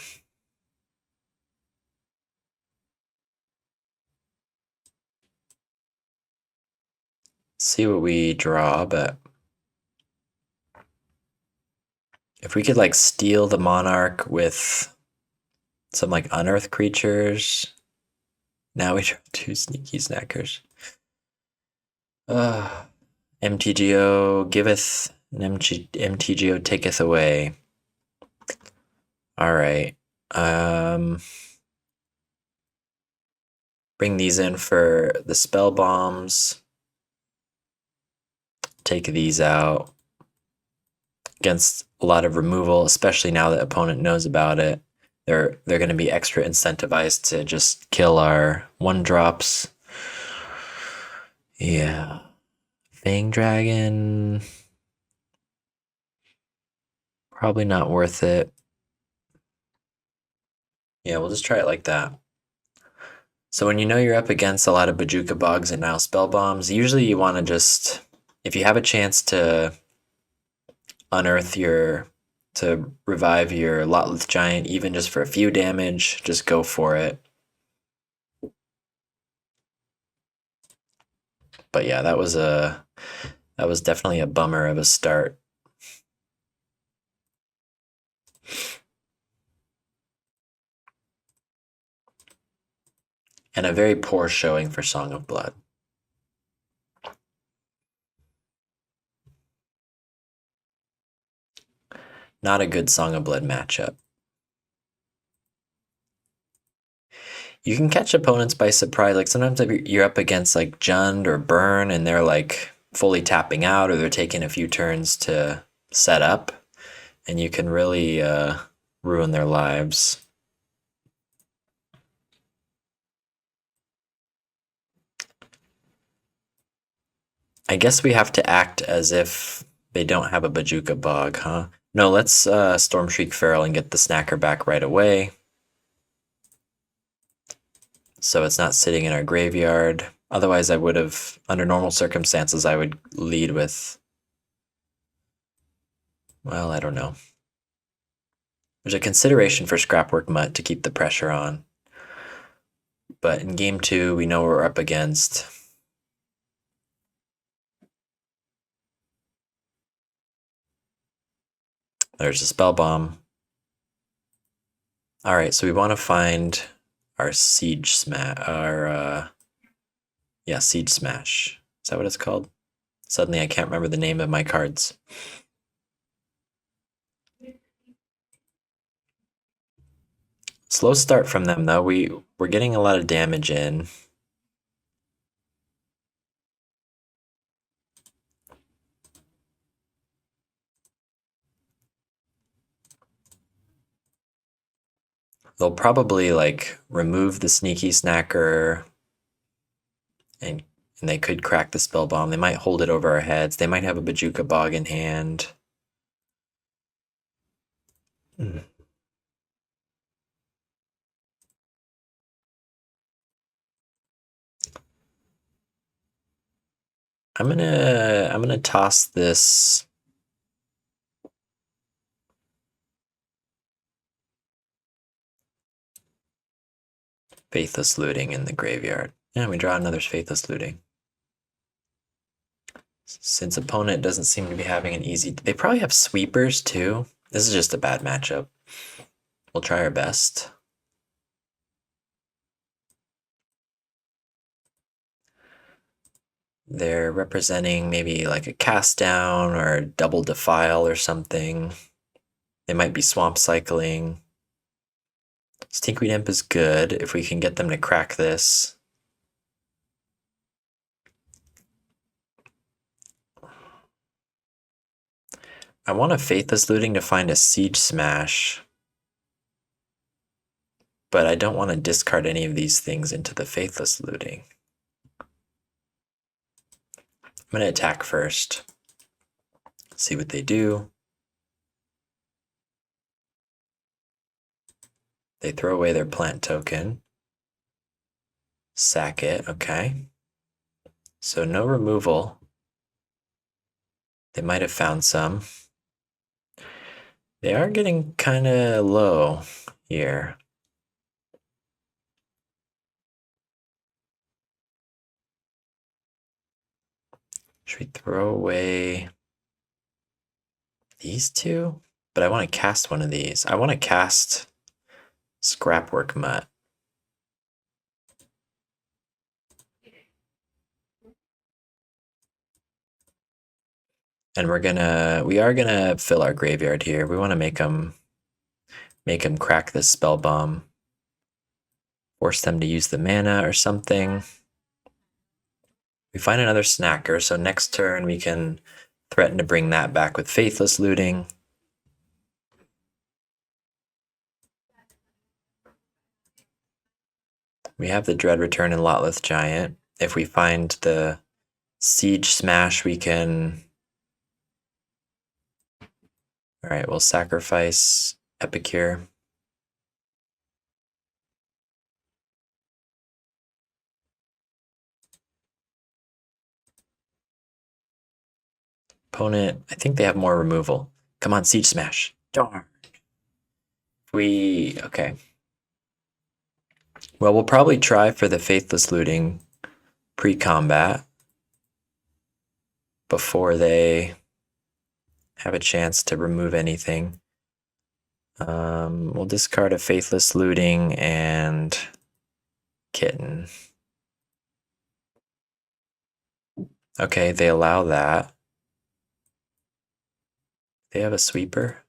See what we draw, but if we could like steal the Monarch with some like unearthed creatures. Now we draw 2 Sneaky Snackers. MTGO giveth, and MTGO taketh away. All right. Bring these in for the spell bombs. Take these out against a lot of removal, especially now that opponent knows about it. They're going to be extra incentivized to just kill our 1-drops. Yeah. Fang Dragon. Probably not worth it. Yeah, we'll just try it like that. So when you know you're up against a lot of Bajuka Bogs and Nile Spell Bombs, usually you want to just, if you have a chance to unearth to revive your Lotleth Giant, even just for a few damage, just go for it. But yeah, that was definitely a bummer of a start. And a very poor showing for Song of Blood. Not a good Song of Blood matchup. You can catch opponents by surprise. Like sometimes you're up against like Jund or Burn and they're like fully tapping out or they're taking a few turns to set up and you can really ruin their lives. I guess we have to act as if they don't have a Bajuka Bog, huh? No, let's Stormshriek Feral and get the Snacker back right away. So it's not sitting in our graveyard. Otherwise, I would have, under normal circumstances, I would lead with, well, I don't know. There's a consideration for Scrapwork Mutt to keep the pressure on. But in game 2, we know what we're up against. There's a Spell Bomb. All right, so we want to find our Siege Smash, Siege Smash. Is that what it's called? Suddenly I can't remember the name of my cards. Slow start from them though. We're getting a lot of damage in. They'll probably like remove the Sneaky Snacker and they could crack the Spell Bomb. They might hold it over our heads. They might have a Bajuka Bog in hand. I'm gonna toss this Faithless Looting in the graveyard. Yeah, we draw another Faithless Looting. Since opponent doesn't seem to be having an easy... They probably have sweepers too. This is just a bad matchup. We'll try our best. They're representing maybe like a cast down or a double defile or something. They might be swamp cycling. Stinkweed Imp is good if we can get them to crack this. I want a Faithless Looting to find a Siege Smash. But I don't want to discard any of these things into the Faithless Looting. I'm going to attack first. See what they do. They throw away their plant token. Sack it, okay. So no removal. They might have found some. They are getting kind of low here. Should we throw away these two? But I want to cast one of these. I want to cast Scrapwork Mutt. And we are gonna fill our graveyard here. We want to make them crack this Spell Bomb. Force them to use the mana or something. We find another Snacker, so next turn we can threaten to bring that back with Faithless Looting. We have the Dread Return and Lotleth Giant. If we find the Siege Smash, we can... Alright, we'll sacrifice Epicure. Opponent, I think they have more removal. Come on, Siege Smash. Darn. Okay. Well, we'll probably try for the Faithless Looting pre-combat. before they have a chance to remove anything. We'll discard a Faithless Looting and Kitten. Okay, they allow that. They have a sweeper.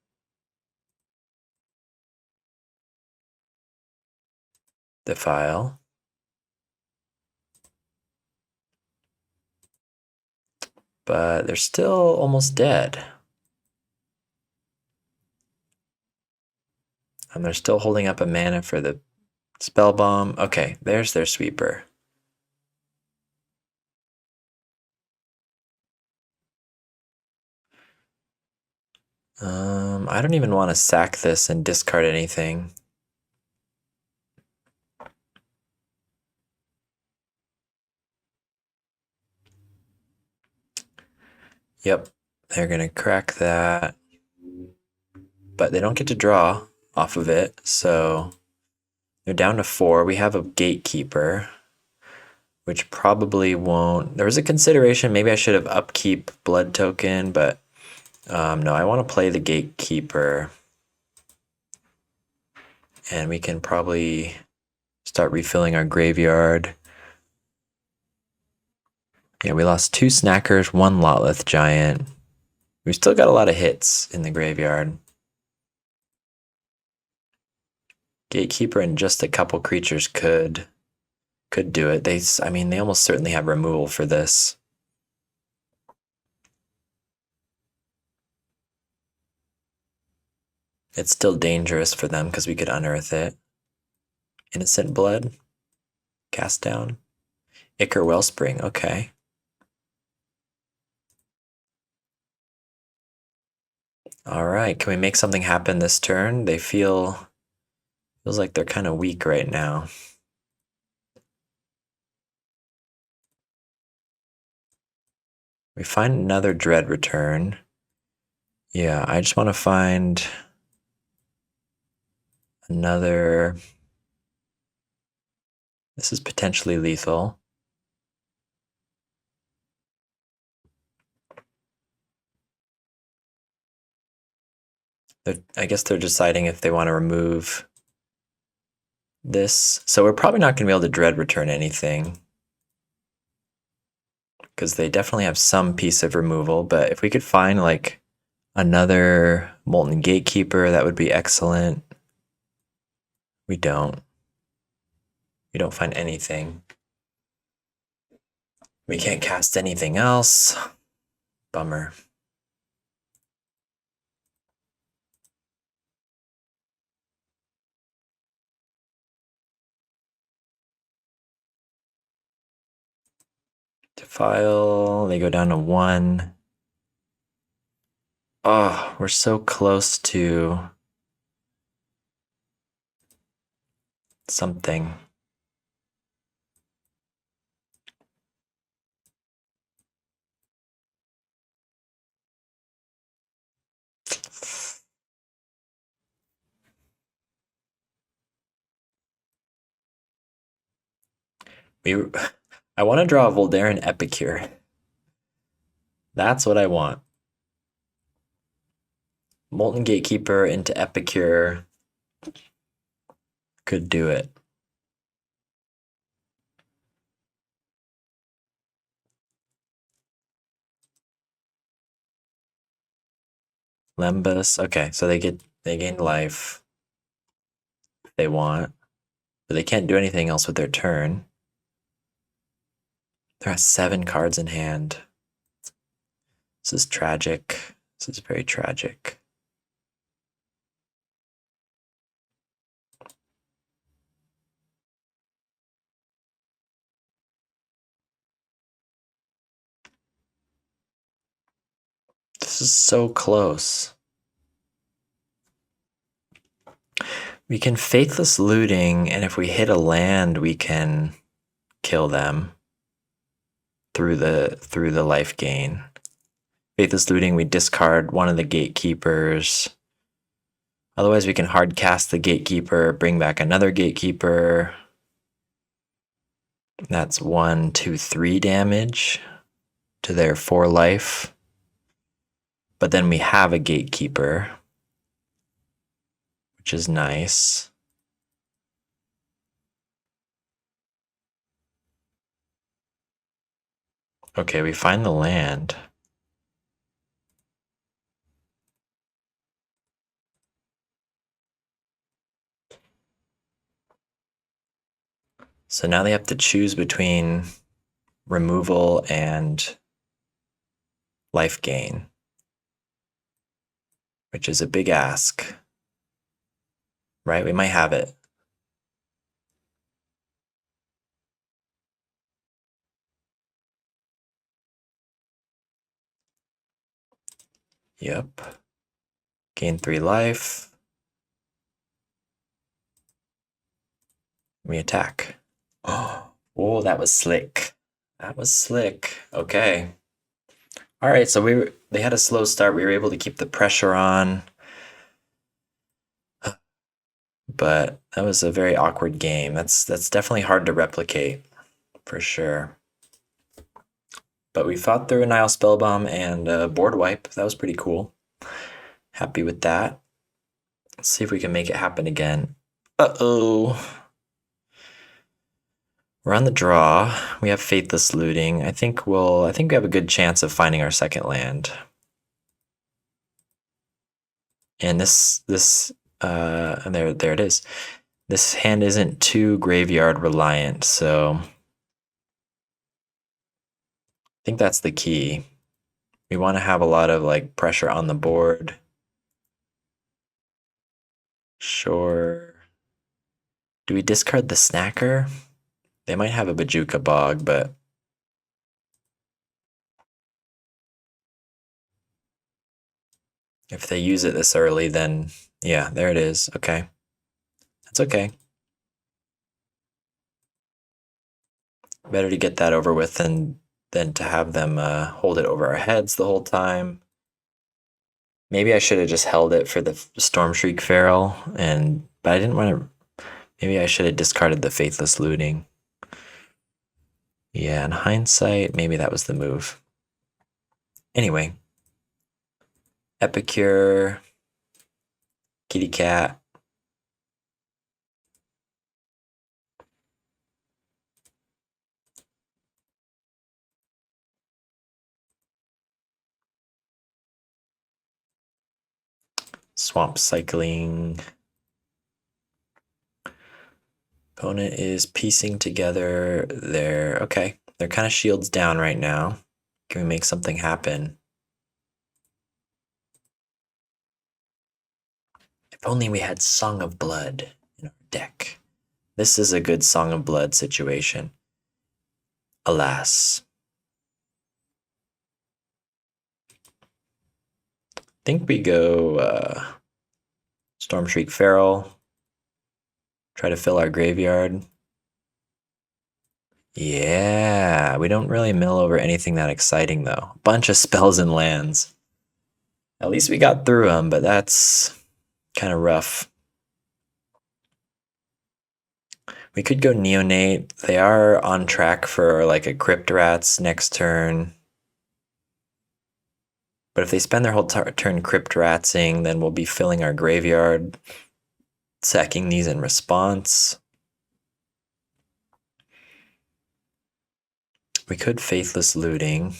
Defile. But they're still almost dead. And they're still holding up a mana for the Spell Bomb. Okay, there's their sweeper. I don't even want to sack this and discard anything. Yep, they're gonna crack that. But they don't get to draw off of it, so they're down to 4. We have a Gatekeeper, which probably won't. There was a consideration, maybe I should have upkeep Blood Token, but no, I want to play the Gatekeeper. And we can probably start refilling our graveyard. Yeah, we lost 2 Snackers, 1 Lotleth Giant. We've still got a lot of hits in the graveyard. Gatekeeper and just a couple creatures could do it. I mean, they almost certainly have removal for this. It's still dangerous for them because we could unearth it. Innocent Blood. Cast down. Ichor Wellspring, okay. Alright, can we make something happen this turn? They feels like they're kind of weak right now. We find another Dread return. Yeah, I just want to find another. This is potentially lethal. I guess they're deciding if they want to remove this. So we're probably not going to be able to Dread return anything, because they definitely have some piece of removal. But if we could find like another Molten Gatekeeper, that would be excellent. We don't. We don't find anything. We can't cast anything else. Bummer. Defile, they go down to 1. Oh, we're so close to something. I want to draw a Voldaren Epicure. That's what I want. Molten Gatekeeper into Epicure could do it. Lembas, okay, so they gain life if they want, but they can't do anything else with their turn. There are 7 cards in hand. This is tragic. This is very tragic. This is so close. We can Faithless Looting, and if we hit a land, we can kill them through the life gain. Faithless Looting, we discard one of the Gatekeepers. Otherwise, we can hard cast the Gatekeeper, bring back another Gatekeeper. That's 1, 2, 3 damage. to their 4 life. But then we have a Gatekeeper, which is nice. Okay, we find the land. So now they have to choose between removal and life gain, which is a big ask, right? We might have it. Yep. Gain 3 life. We attack. Oh, that was slick. That was slick. Okay. All right, so they had a slow start. We were able to keep the pressure on. But that was a very awkward game. That's definitely hard to replicate, for sure. But we fought through a Nile Spellbomb and a board wipe. That was pretty cool. Happy with that. Let's see if we can make it happen again. Uh-oh. We're on the draw. We have Faithless Looting. I think we have a good chance of finding our second land. And there it is. This hand isn't too graveyard reliant, so I think that's the key. We want to have a lot of like pressure on the board. Sure. Do we discard the Snacker? They might have a Bajuka Bog, but if they use it this early, then yeah, there it is. Okay. That's okay. Better to get that over with than to have them hold it over our heads the whole time. Maybe I should have just held it for the Stormshriek Feral, but I didn't want to. Maybe I should have discarded the Faithless Looting. Yeah, in hindsight, maybe that was the move. Anyway, Epicure, Kitty Cat. Swamp Cycling. Opponent is piecing together their... Okay, they're kind of shields down right now. Can we make something happen? If only we had Song of Blood in our deck. This is a good Song of Blood situation. Alas. I think we go Stormshriek Feral. Try to fill our graveyard. Yeah, we don't really mill over anything that exciting though. Bunch of spells and lands. At least we got through them, but that's kind of rough. We could go Neonate. They are on track for like a Crypt Rats next turn. But if they spend their whole turn Crypt Ratsing, then we'll be filling our graveyard, sacking these in response. We could Faithless Looting.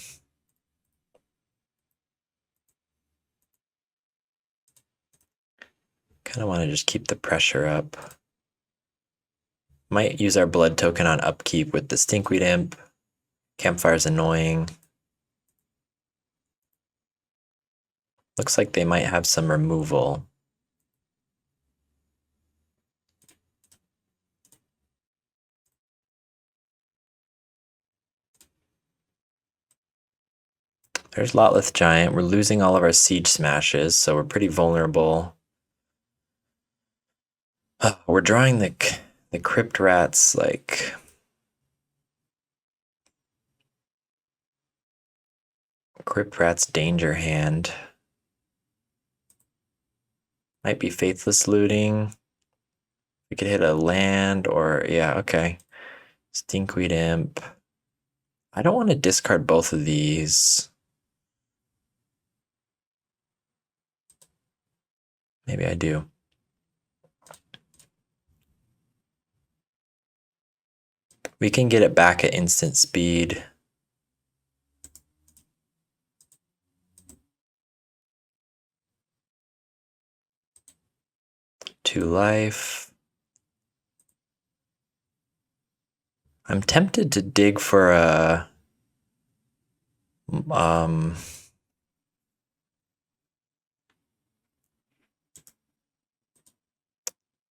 Kind of want to just keep the pressure up. Might use our blood token on upkeep with the Stinkweed Imp. Campfire's annoying. Looks like they might have some removal. There's Lotleth Giant. We're losing all of our Siege Smashes, so we're pretty vulnerable. We're drawing the Crypt Rats, like... Crypt Rat's Danger Hand. Might be Faithless Looting. We could hit a land or... Yeah, okay. Stinkweed Imp. I don't want to discard both of these. Maybe I do. We can get it back at instant speed. Two life. I'm tempted to dig for a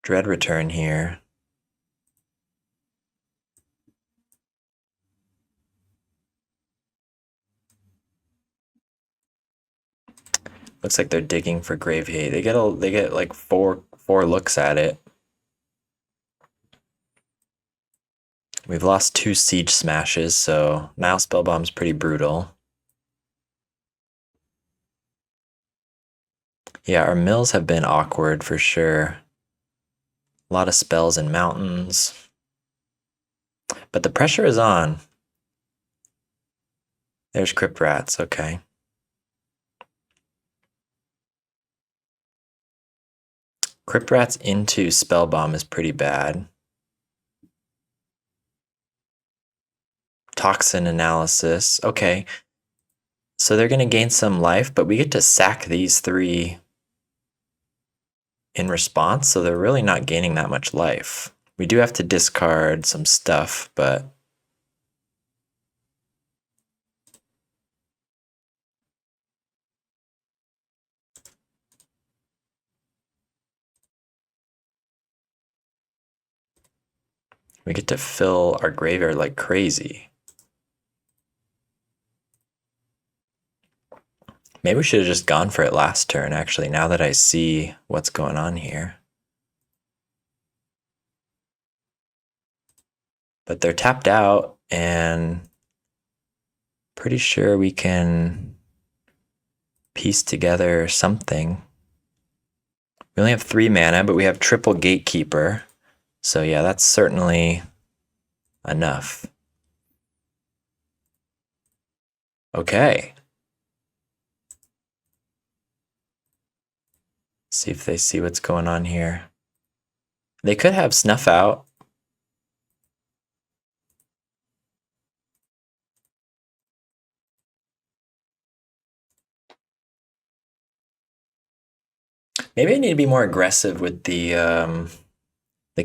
Dread return here. Looks like they're digging for Grave Hate. They get like four looks at it. We've lost 2 Siege Smashes, so now Spellbomb's pretty brutal. Yeah, our mills have been awkward for sure. A lot of spells and mountains. But the pressure is on. There's Crypt Rats, okay. Crypt Rats into Spellbomb is pretty bad. Toxin Analysis, okay. So they're going to gain some life, but we get to sack these 3 in response, so they're really not gaining that much life. We do have to discard some stuff, but we get to fill our graveyard like crazy. Maybe we should have just gone for it last turn, actually, now that I see what's going on here. But they're tapped out, and pretty sure we can piece together something. We only have 3 mana, but we have triple Gatekeeper. So yeah, that's certainly enough. Okay. See if they see what's going on here. They could have Snuff Out. Maybe I need to be more aggressive with the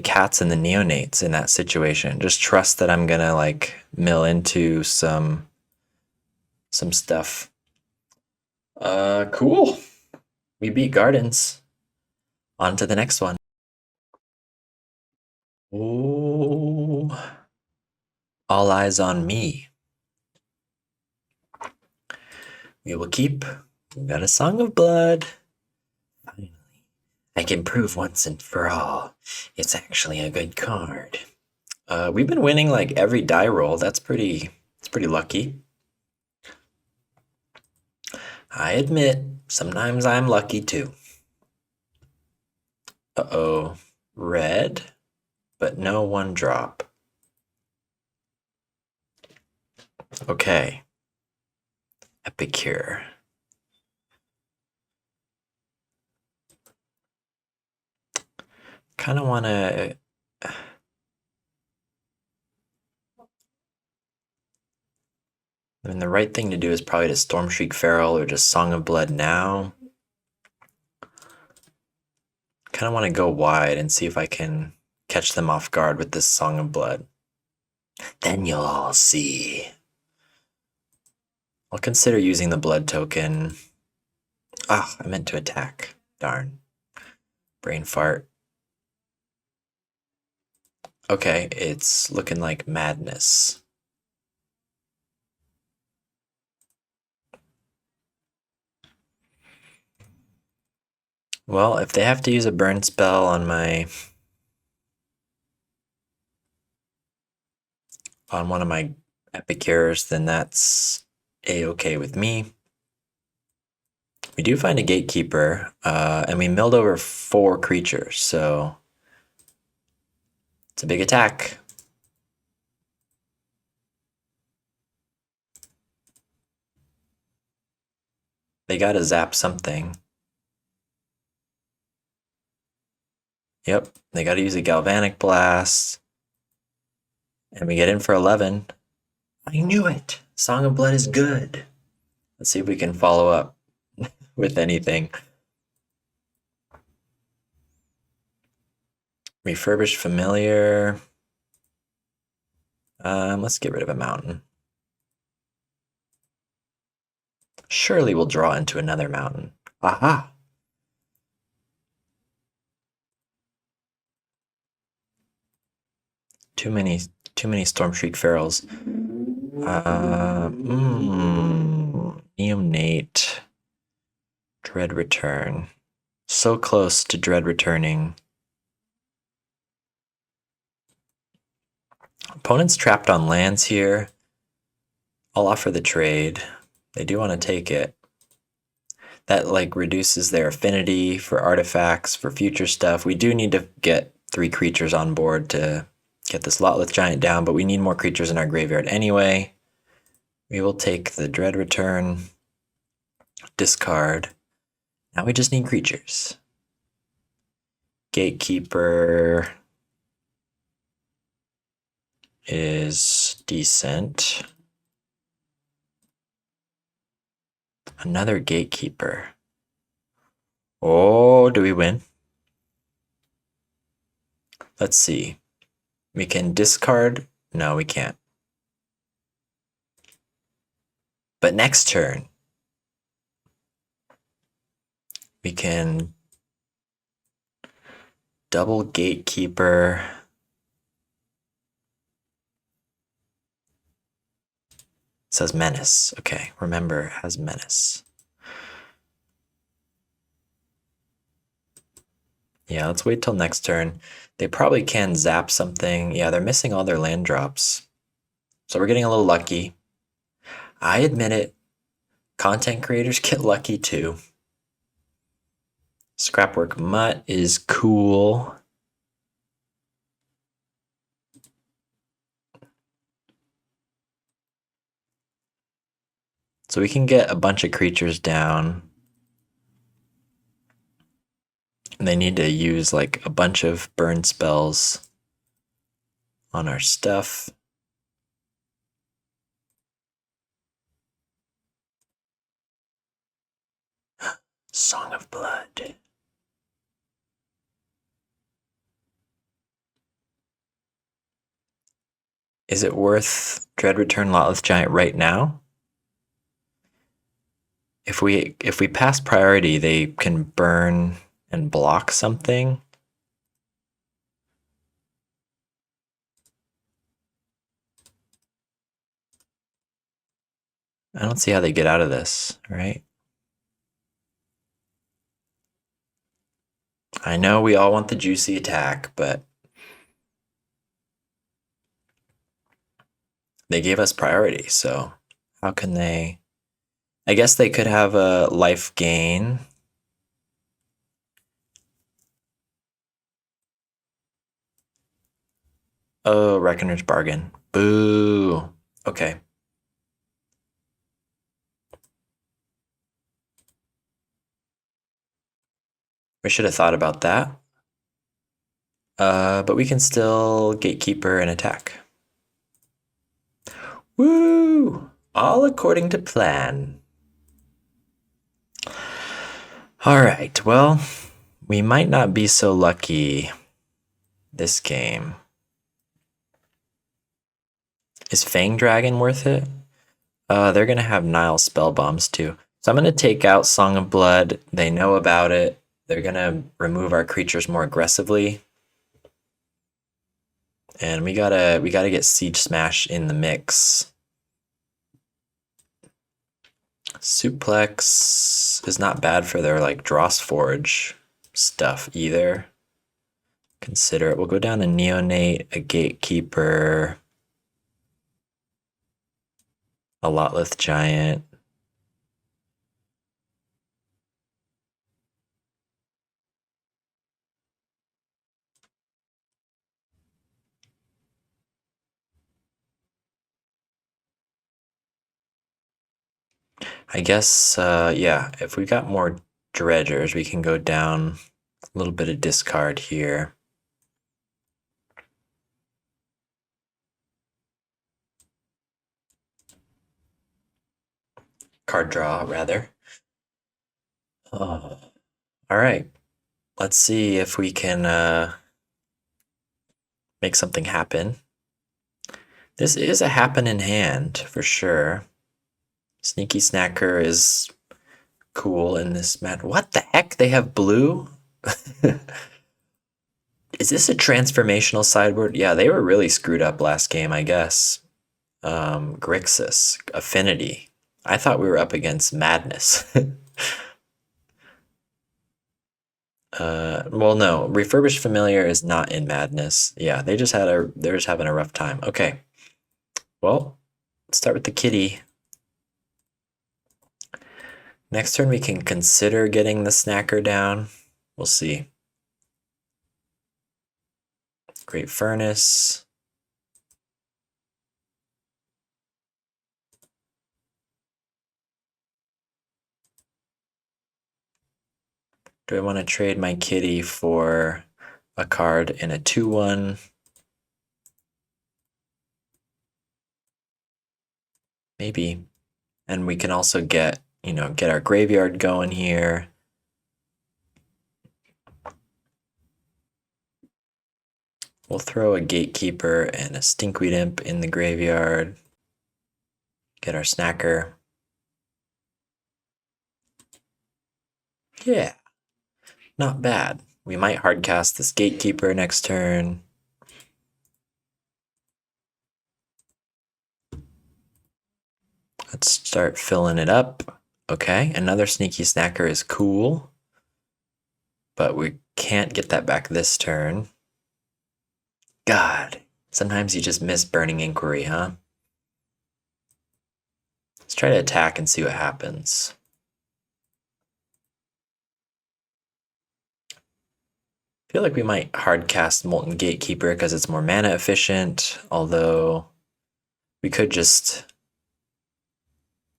cats and the neonates in that situation. Just trust that I'm gonna like mill into some stuff. Cool. We beat Gardens. On to the next one. Oh, all eyes on me. We will keep. We got a Song of Blood. Finally, I can prove once and for all, it's actually a good card. We've been winning like every die roll. It's pretty lucky. I admit, sometimes I'm lucky too. Uh-oh, red, but no 1-drop. Okay. Epicure. Kind of want to... I mean, the right thing to do is probably to Stormshriek Feral or just Song of Blood now. Kind of want to go wide and see if I can catch them off guard with this Song of Blood. Then you'll all see. I'll consider using the blood token. Ah, I meant to attack. Darn. Brain fart. Okay, it's looking like madness. Well, if they have to use a burn spell on one of my Epicures, then that's a-okay with me. We do find a Gatekeeper, and we milled over 4 creatures, so it's a big attack. They gotta zap something. Yep, they gotta use a Galvanic Blast. And we get in for 11. I knew it! Song of Blood is good. Let's see if we can follow up with anything. Refurbished Familiar. Let's get rid of a mountain. Surely we'll draw into another mountain. Aha! Too many Stormshriek Ferals. Neonate. Dread Return. So close to Dread returning. Opponent's trapped on lands here. I'll offer the trade. They do want to take it. That like reduces their affinity for artifacts, for future stuff. We do need to get 3 creatures on board to get this Lotleth Giant down, but we need more creatures in our graveyard anyway. We will take the Dread Return, discard. Now we just need creatures. Gatekeeper is decent. Another Gatekeeper. Oh, do we win? Let's see. We can discard. No, we can't. But next turn, we can double Gatekeeper. It says Menace. Okay, remember, it has Menace. Yeah, let's wait till next turn. They probably can zap something. Yeah, they're missing all their land drops. So we're getting a little lucky. I admit it. Content creators get lucky too. Scrapwork Mutt is cool. So we can get a bunch of creatures down. And they need to use like a bunch of burn spells on our stuff. Song of Blood. Is it worth Dread Return Lotleth Giant right now? If we pass priority, they can burn and block something. I don't see how they get out of this, right? I know we all want the juicy attack, but they gave us priority, so how can they? I guess they could have a life gain. Oh, Reckoner's Bargain. Boo. Okay. We should have thought about that. But we can still Gatekeeper and attack. Woo! All according to plan. Alright, well, we might not be so lucky this game. Is Fang Dragon worth it? They're gonna have Nile spell bombs too. So I'm gonna take out Song of Blood. They know about it. They're gonna remove our creatures more aggressively. And we gotta get Siege Smash in the mix. Suplex is not bad for their like Dross Forge stuff either. Consider it. We'll go down to Neonate, a Gatekeeper, a Lotleth Giant. I guess, yeah, if we got more dredgers, we can go down a little bit of discard here. Card draw, rather. Oh. All right. Let's see if we can make something happen. This is a happen in hand for sure. Sneaky Snacker is cool in this match. What the heck? They have blue? Is this a transformational sideboard? Yeah, they were really screwed up last game, I guess. Grixis, Affinity. I thought we were up against Madness. Well, no, Refurbished Familiar is not in Madness. Yeah, they're just having a rough time. Okay. Well, let's start with the kitty. Next turn we can consider getting the Snacker down. We'll see. Great Furnace. Do I want to trade my kitty for a card in a 2/1? Maybe. And we can also get our graveyard going here. We'll throw a Gatekeeper and a Stinkweed Imp in the graveyard. Get our Snacker. Yeah, not bad. We might hardcast this Gatekeeper next turn. Let's start filling it up. Okay, another Sneaky Snacker is cool. But we can't get that back this turn. God, sometimes you just miss Burning Inquiry, huh? Let's try to attack and see what happens. I feel like we might hardcast Molten Gatekeeper because it's more mana efficient, although we could just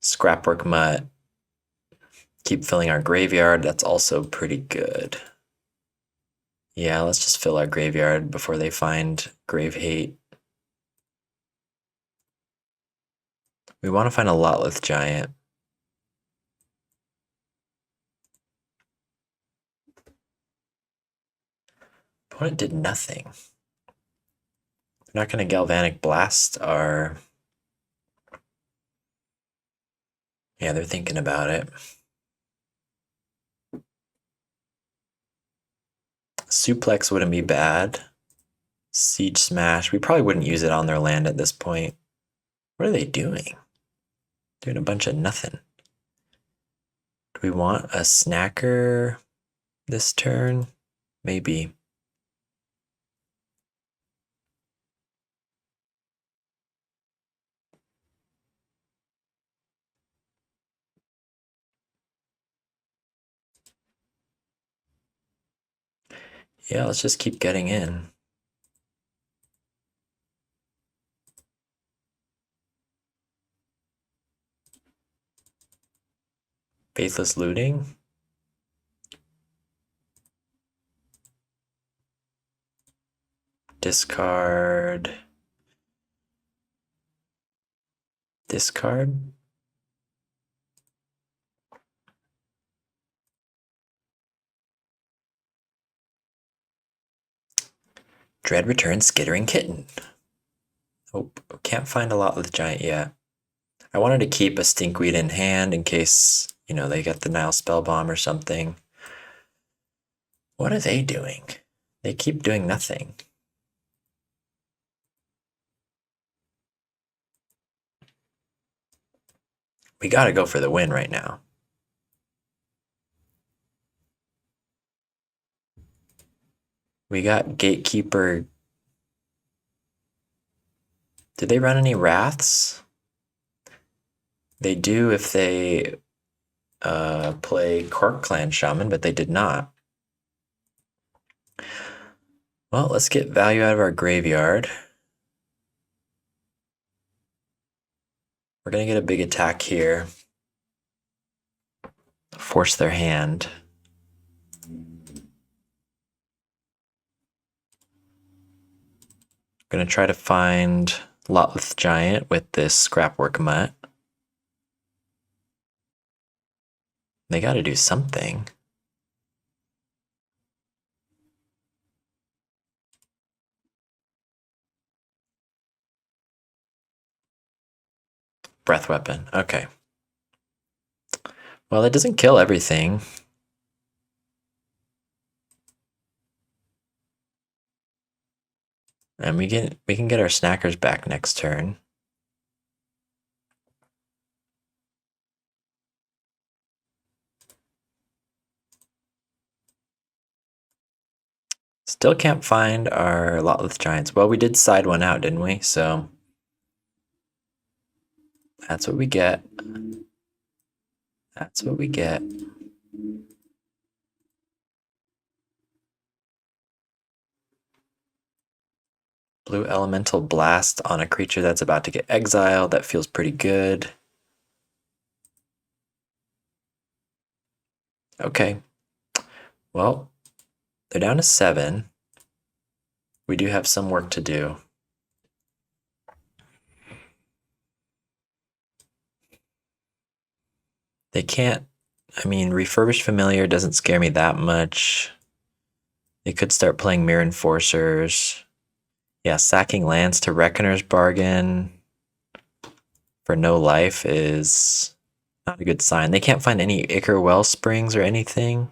Scrapwork Mutt, keep filling our graveyard. That's also pretty good. Yeah, let's just fill our graveyard before they find Grave Hate. We want to find a Lotleth Giant. Opponent did nothing. They're not going to Galvanic Blast our... Yeah, they're thinking about it. Suplex wouldn't be bad. Siege Smash. We probably wouldn't use it on their land at this point. What are they doing? Doing a bunch of nothing. Do we want a Snacker this turn? Maybe. Yeah, let's just keep getting in. Faithless Looting. Discard. Discard. Dread returns Skittering Kitten. Oh, can't find a Lotleth Giant yet. I wanted to keep a Stinkweed in hand in case, they get the Nile Spellbomb or something. What are they doing? They keep doing nothing. We gotta go for the win right now. We got Gatekeeper. Did they run any Wraths? They do if they play Cork Clan Shaman, but they did not. Well, let's get value out of our graveyard. We're gonna get a big attack here. force their hand. I'm gonna try to find Lotleth Giant with this Scrapwork Mutt. They gotta do something. Breath Weapon, okay. Well, it doesn't kill everything. And we can get our snackers back next turn. Still can't find our Lotleth Giants. Well, we did side one out, didn't we? So that's what we get. That's what we get. Blue Elemental Blast on a creature that's about to get exiled. That feels pretty good. Okay. Well, they're down to 7. We do have some work to do. They can't, I mean, Refurbished Familiar doesn't scare me that much. They could start playing Mirror Enforcers. Yeah, sacking lands to Reckoner's Bargain for no life is not a good sign. They can't find any Ichor Wellsprings or anything.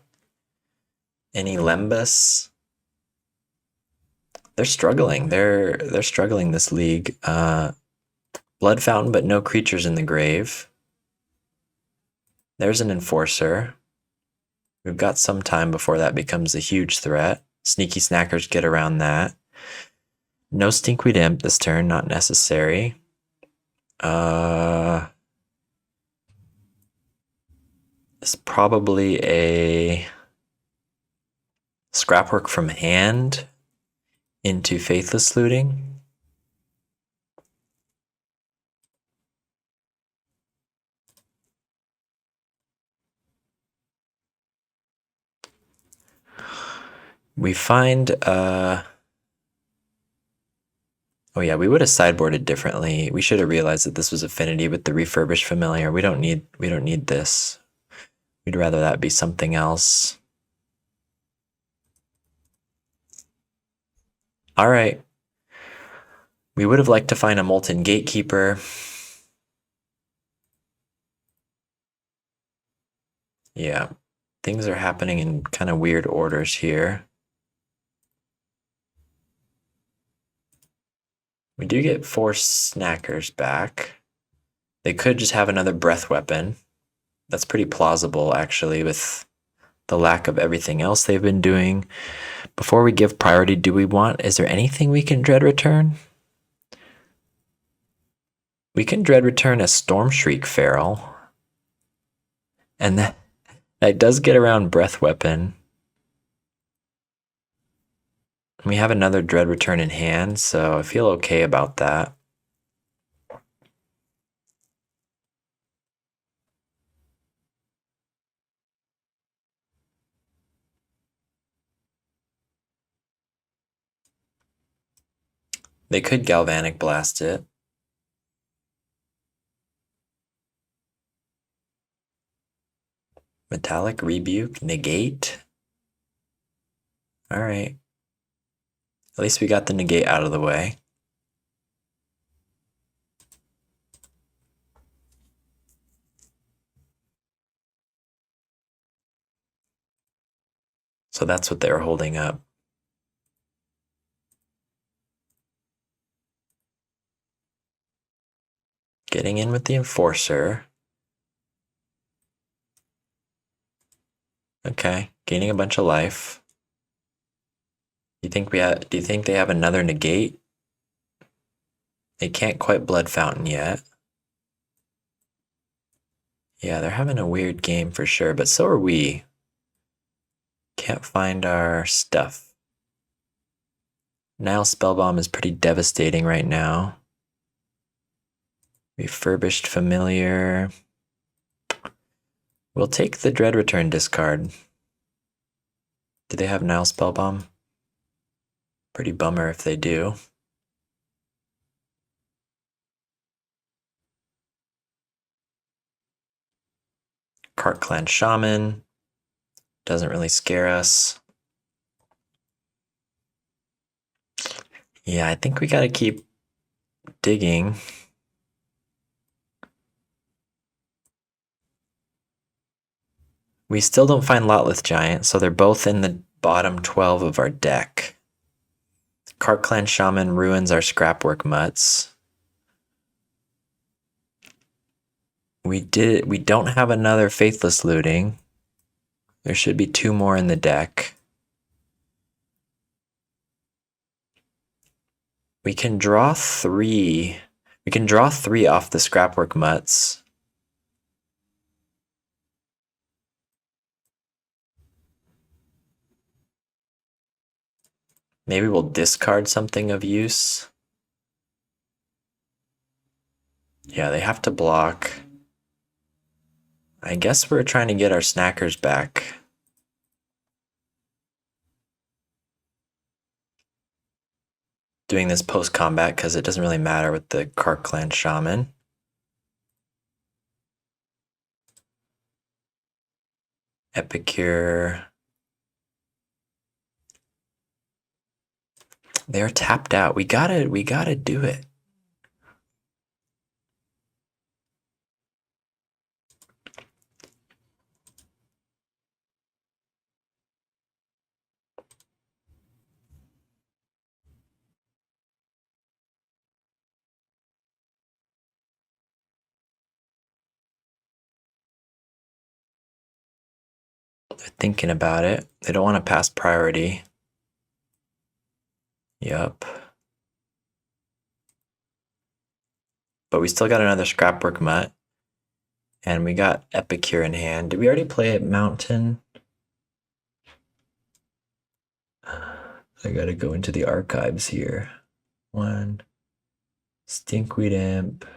Any Lembas. They're struggling. They're struggling this league. Blood Fountain, but no creatures in the grave. There's an Enforcer. We've got some time before that becomes a huge threat. Sneaky Snackers get around that. No Stinkweed Imp this turn, not necessary. It's probably a Scrapwork from hand into Faithless Looting. We find oh yeah, we would have sideboarded differently. We should have realized that this was Affinity with the Refurbished Familiar. We don't need this. We'd rather that be something else. All right. We would have liked to find a Molten Gatekeeper. Yeah, things are happening in kind of weird orders here. We do get 4 Snackers back. They could just have another Breath Weapon. That's pretty plausible, actually, with the lack of everything else they've been doing. Before we give priority, is there anything we can Dread Return? We can Dread Return a Stormshriek Feral. And that does get around Breath Weapon. We have another Dread Return in hand, so I feel okay about that. They could Galvanic Blast it. Metallic Rebuke, negate. All right. At least we got the negate out of the way. So that's what they were holding up. Getting in with the Enforcer. Okay, gaining a bunch of life. Do you think they have another negate? They can't quite Blood Fountain yet. Yeah, they're having a weird game for sure, but so are we. Can't find our stuff. Now Spellbomb is pretty devastating right now. Refurbished Familiar. We'll take the Dread Return discard. Do they have Nile Spellbomb? Pretty bummer if they do. Cart Clan Shaman. Doesn't really scare us. Yeah, I think we gotta keep digging. We still don't find Lotleth Giant, so they're both in the bottom 12 of our deck. Cart Clan Shaman ruins our Scrapwork Mutts. We don't have another Faithless Looting. There should be 2 more in the deck. We can draw 3. We can draw 3 off the Scrapwork Mutts. Maybe we'll discard something of use. Yeah, they have to block. I guess we're trying to get our snackers back. Doing this post-combat because it doesn't really matter with the Cart Clan Shaman. Epicure. They're tapped out. We gotta do it. They're thinking about it. They don't want to pass priority. Yup. But we still got another Scrapwork Mutt. And we got Epicure in hand. Did we already play at Mountain? I gotta go into the archives here. 1. Stinkweed Imp. I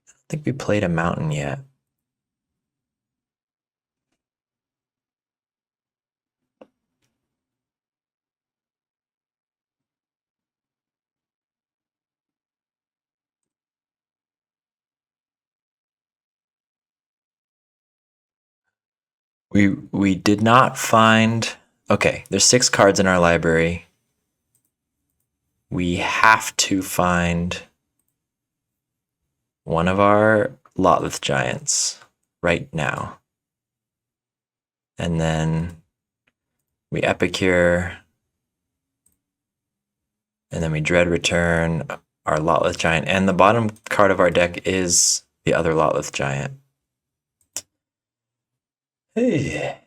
don't think we played a Mountain yet. We did not find... Okay, there's 6 cards in our library. We have to find one of our Lotleth Giants right now. And then we Epicure. And then we Dread Return our Lotleth Giant. And the bottom card of our deck is the other Lotleth Giant. Hey.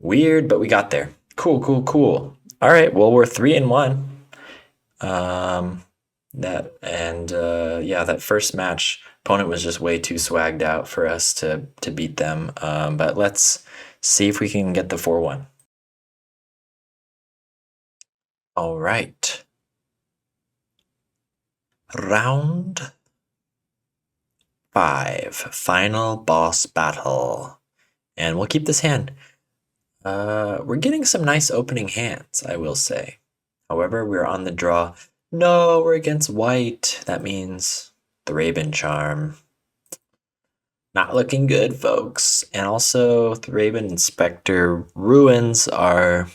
Weird, but we got there. Cool, cool, cool. All right, well, we're 3-1. That first match, opponent was just way too swagged out for us to beat them. But let's see if we can get the 4-1. All right. Round 5, final boss battle. And we'll keep this hand. We're getting some nice opening hands, I will say. However, we're on the draw. No, we're against white. That means the Raven Charm. Not looking good, folks. And also, the Raven Inspector ruins our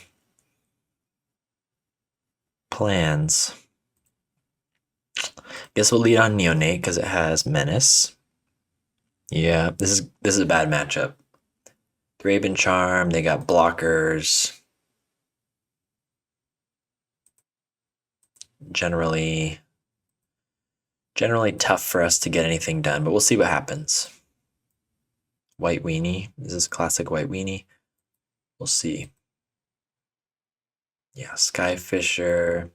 plans. Guess we'll lead on Neonate because it has Menace. Yeah, this is a bad matchup. The Raven Charm, they got blockers. Generally tough for us to get anything done, but we'll see what happens. White Weenie. This is classic White Weenie. We'll see. Yeah, Skyfisher.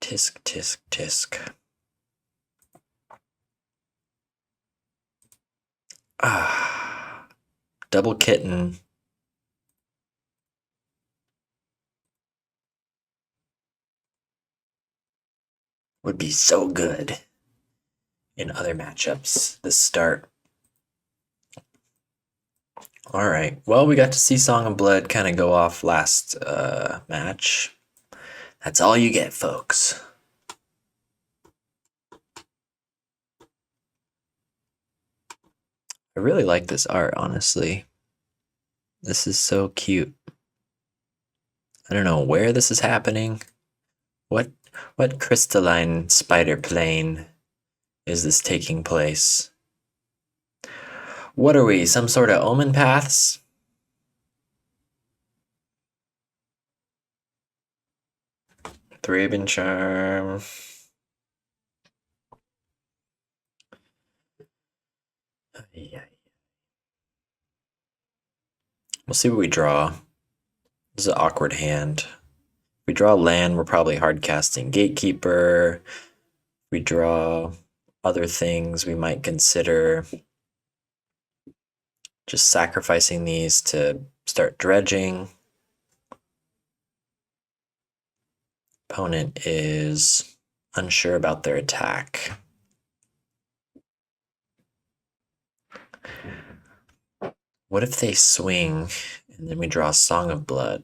Tisk, tisk, tisk. Double Kitten. Would be so good. in other matchups this start. All right. Well, we got to see Song of Blood kind of go off last match. That's all you get, folks. I really like this art, honestly. This is so cute. I don't know where this is happening. What crystalline spider plane is this taking place? What are we, some sort of omen paths? Thraben Charm. Yeah. We'll see what we draw. This is an awkward hand. If we draw land, we're probably hard casting Gatekeeper. If we draw other things, we might consider just sacrificing these to start dredging. Opponent is unsure about their attack. What if they swing and then we draw Song of Blood?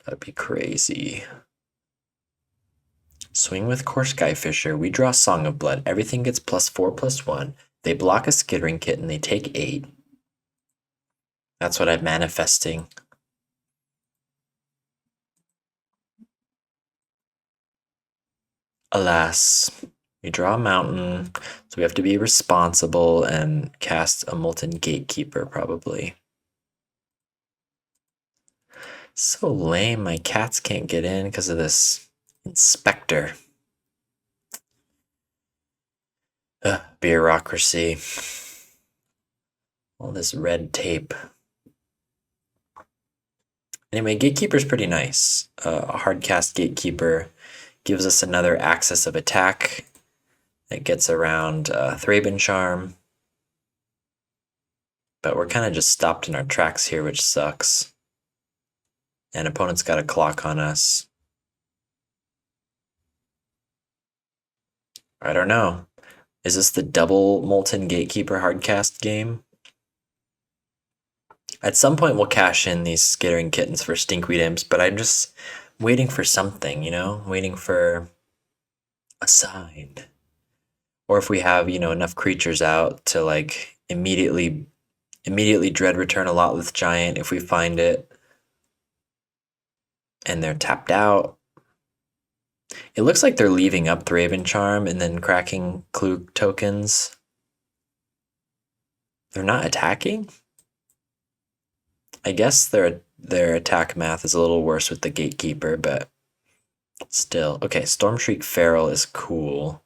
That'd be crazy. Swing with Core Skyfisher. We draw Song of Blood. Everything gets +4/+1. They block a Skittering Kitten. They take 8. That's what I'm manifesting. Alas, we draw a mountain, so we have to be responsible and cast a Molten Gatekeeper, probably. So lame, my cats can't get in because of this Inspector. Bureaucracy. All this red tape. Anyway, Gatekeeper's pretty nice. A hard cast Gatekeeper gives us another axis of attack. It gets around Thraben Charm. But we're kind of just stopped in our tracks here, which sucks. And opponent's got a clock on us. I don't know. Is this the double Molten Gatekeeper hardcast game? At some point we'll cash in these Skittering Kittens for Stinkweed Imps, but I'm just waiting for something, you know? Waiting for a sign. Or if we have, you know, enough creatures out to like immediately dread return a Lotleth Giant if we find it. And they're tapped out. It looks like they're leaving up Thraben Charm and then cracking clue tokens. They're not attacking? I guess their attack math is a little worse with the Gatekeeper, but still. Okay, Stormshriek Feral is cool.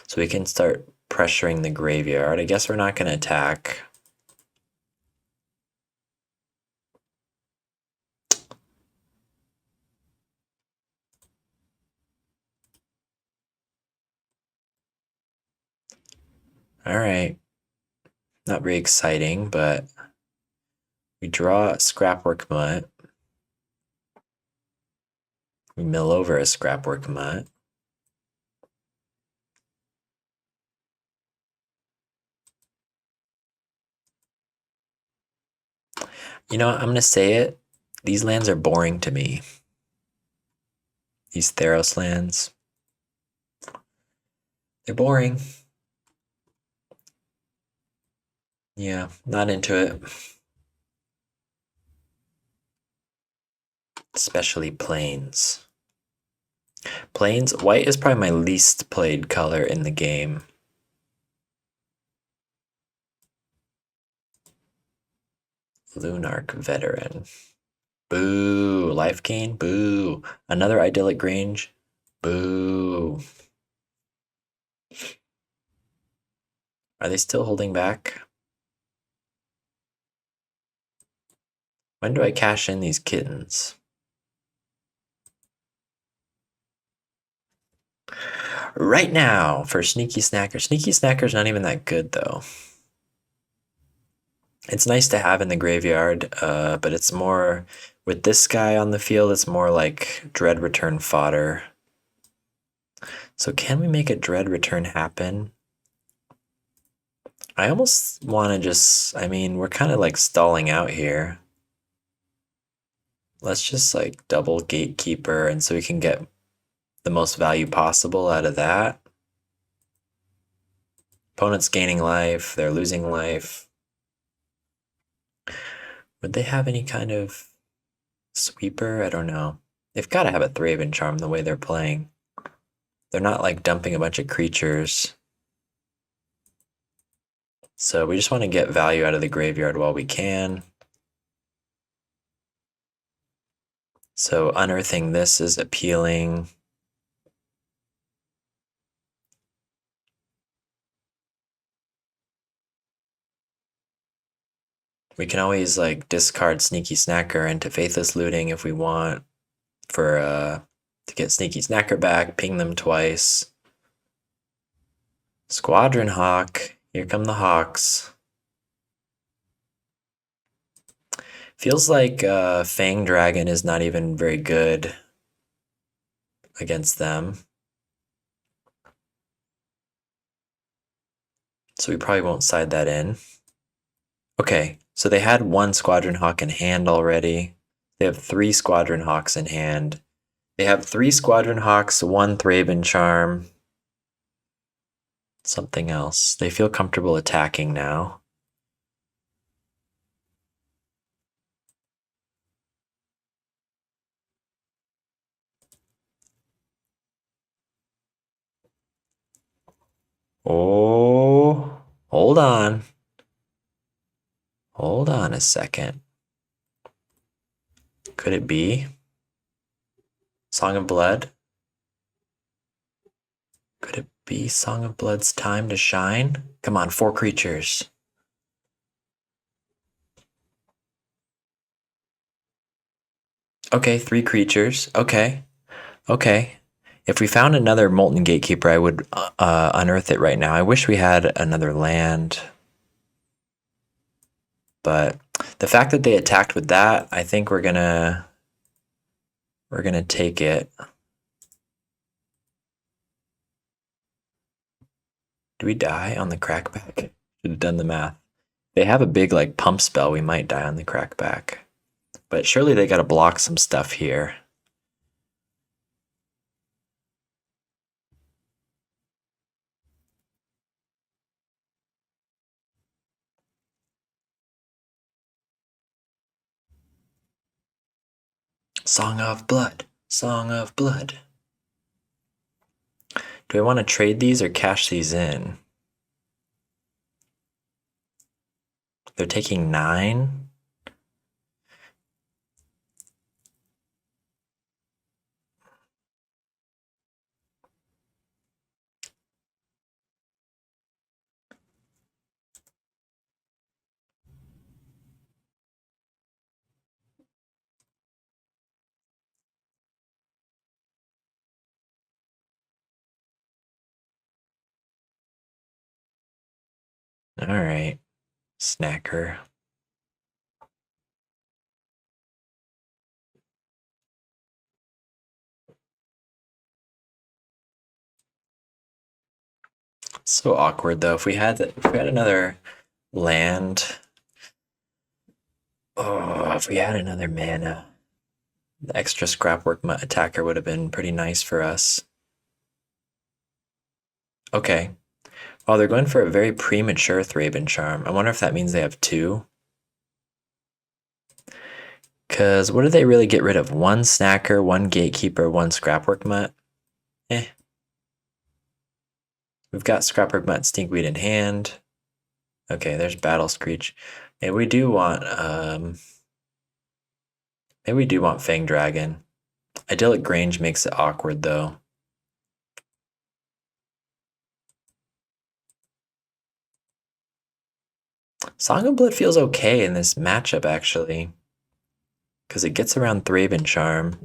So we can start pressuring the graveyard. I guess we're not going to attack. All right. Not very exciting, but we draw a Scrapwork Mutt. We mill over a Scrapwork Mutt. You know what? I'm going to say it. These lands are boring to me. These Theros lands. They're boring. Yeah, not into it. Especially Plains. Plains, white is probably my least played color in the game. Lunarch Veteran. Boo. Life gain? Boo. Another Idyllic Grange? Boo. Are they still holding back? When do I cash in these kittens? Right now for Sneaky Snacker. Sneaky Snacker's not even that good though. It's nice to have in the graveyard, but it's more, with this guy on the field, it's more like Dread Return fodder. So can we make a Dread return happen? I almost want to just, I mean, we're kind of like stalling out here. Let's just like double Gatekeeper, and so we can get the most value possible out of that. Opponent's gaining life, they're losing life. Would they have any kind of sweeper? I don't know. They've got to have a Thraben Charm the way they're playing. They're not like dumping a bunch of creatures. So we just want to get value out of the graveyard while we can. So unearthing this is appealing. We can always like discard Sneaky Snacker into Faithless Looting if we want for to get Sneaky Snacker back, ping them twice. Squadron Hawk, here come the Hawks. Feels like Fang Dragon is not even very good against them. So we probably won't side that in. Okay, so they had one Squadron Hawk in hand already. They have 3 Squadron Hawks in hand. They have 3 Squadron Hawks, 1 Thraben Charm. Something else. They feel comfortable attacking now. Oh, hold on. Hold on a second. Could it be Song of Blood? Could it be Song of Blood's time to shine? Come on, 4 creatures. Okay, 3 creatures. Okay. Okay. If we found another Molten Gatekeeper, I would unearth it right now. I wish we had another land. But the fact that they attacked with that, I think we're gonna take it. Do we die on the crackback? Should have done the math. They have a big like pump spell, we might die on the crackback. But surely they gotta block some stuff here. Song of Blood. Song of Blood. Do I want to trade these or cash these in? They're taking 9. All right, snacker. So awkward though. If we had another land, oh, if we had another mana, the extra scrapwork attacker would have been pretty nice for us. Okay. Oh, they're going for a very premature Thraben Charm. I wonder if that means they have 2. Because what do they really get rid of? 1 snacker, 1 gatekeeper, 1 scrapwork mutt? Eh. We've got scrapwork mutt, stinkweed in hand. Okay, there's Battle Screech. Maybe we do want Fang Dragon. Idyllic Grange makes it awkward though. Song of Blood feels okay in this matchup actually. Because it gets around Thraben Charm.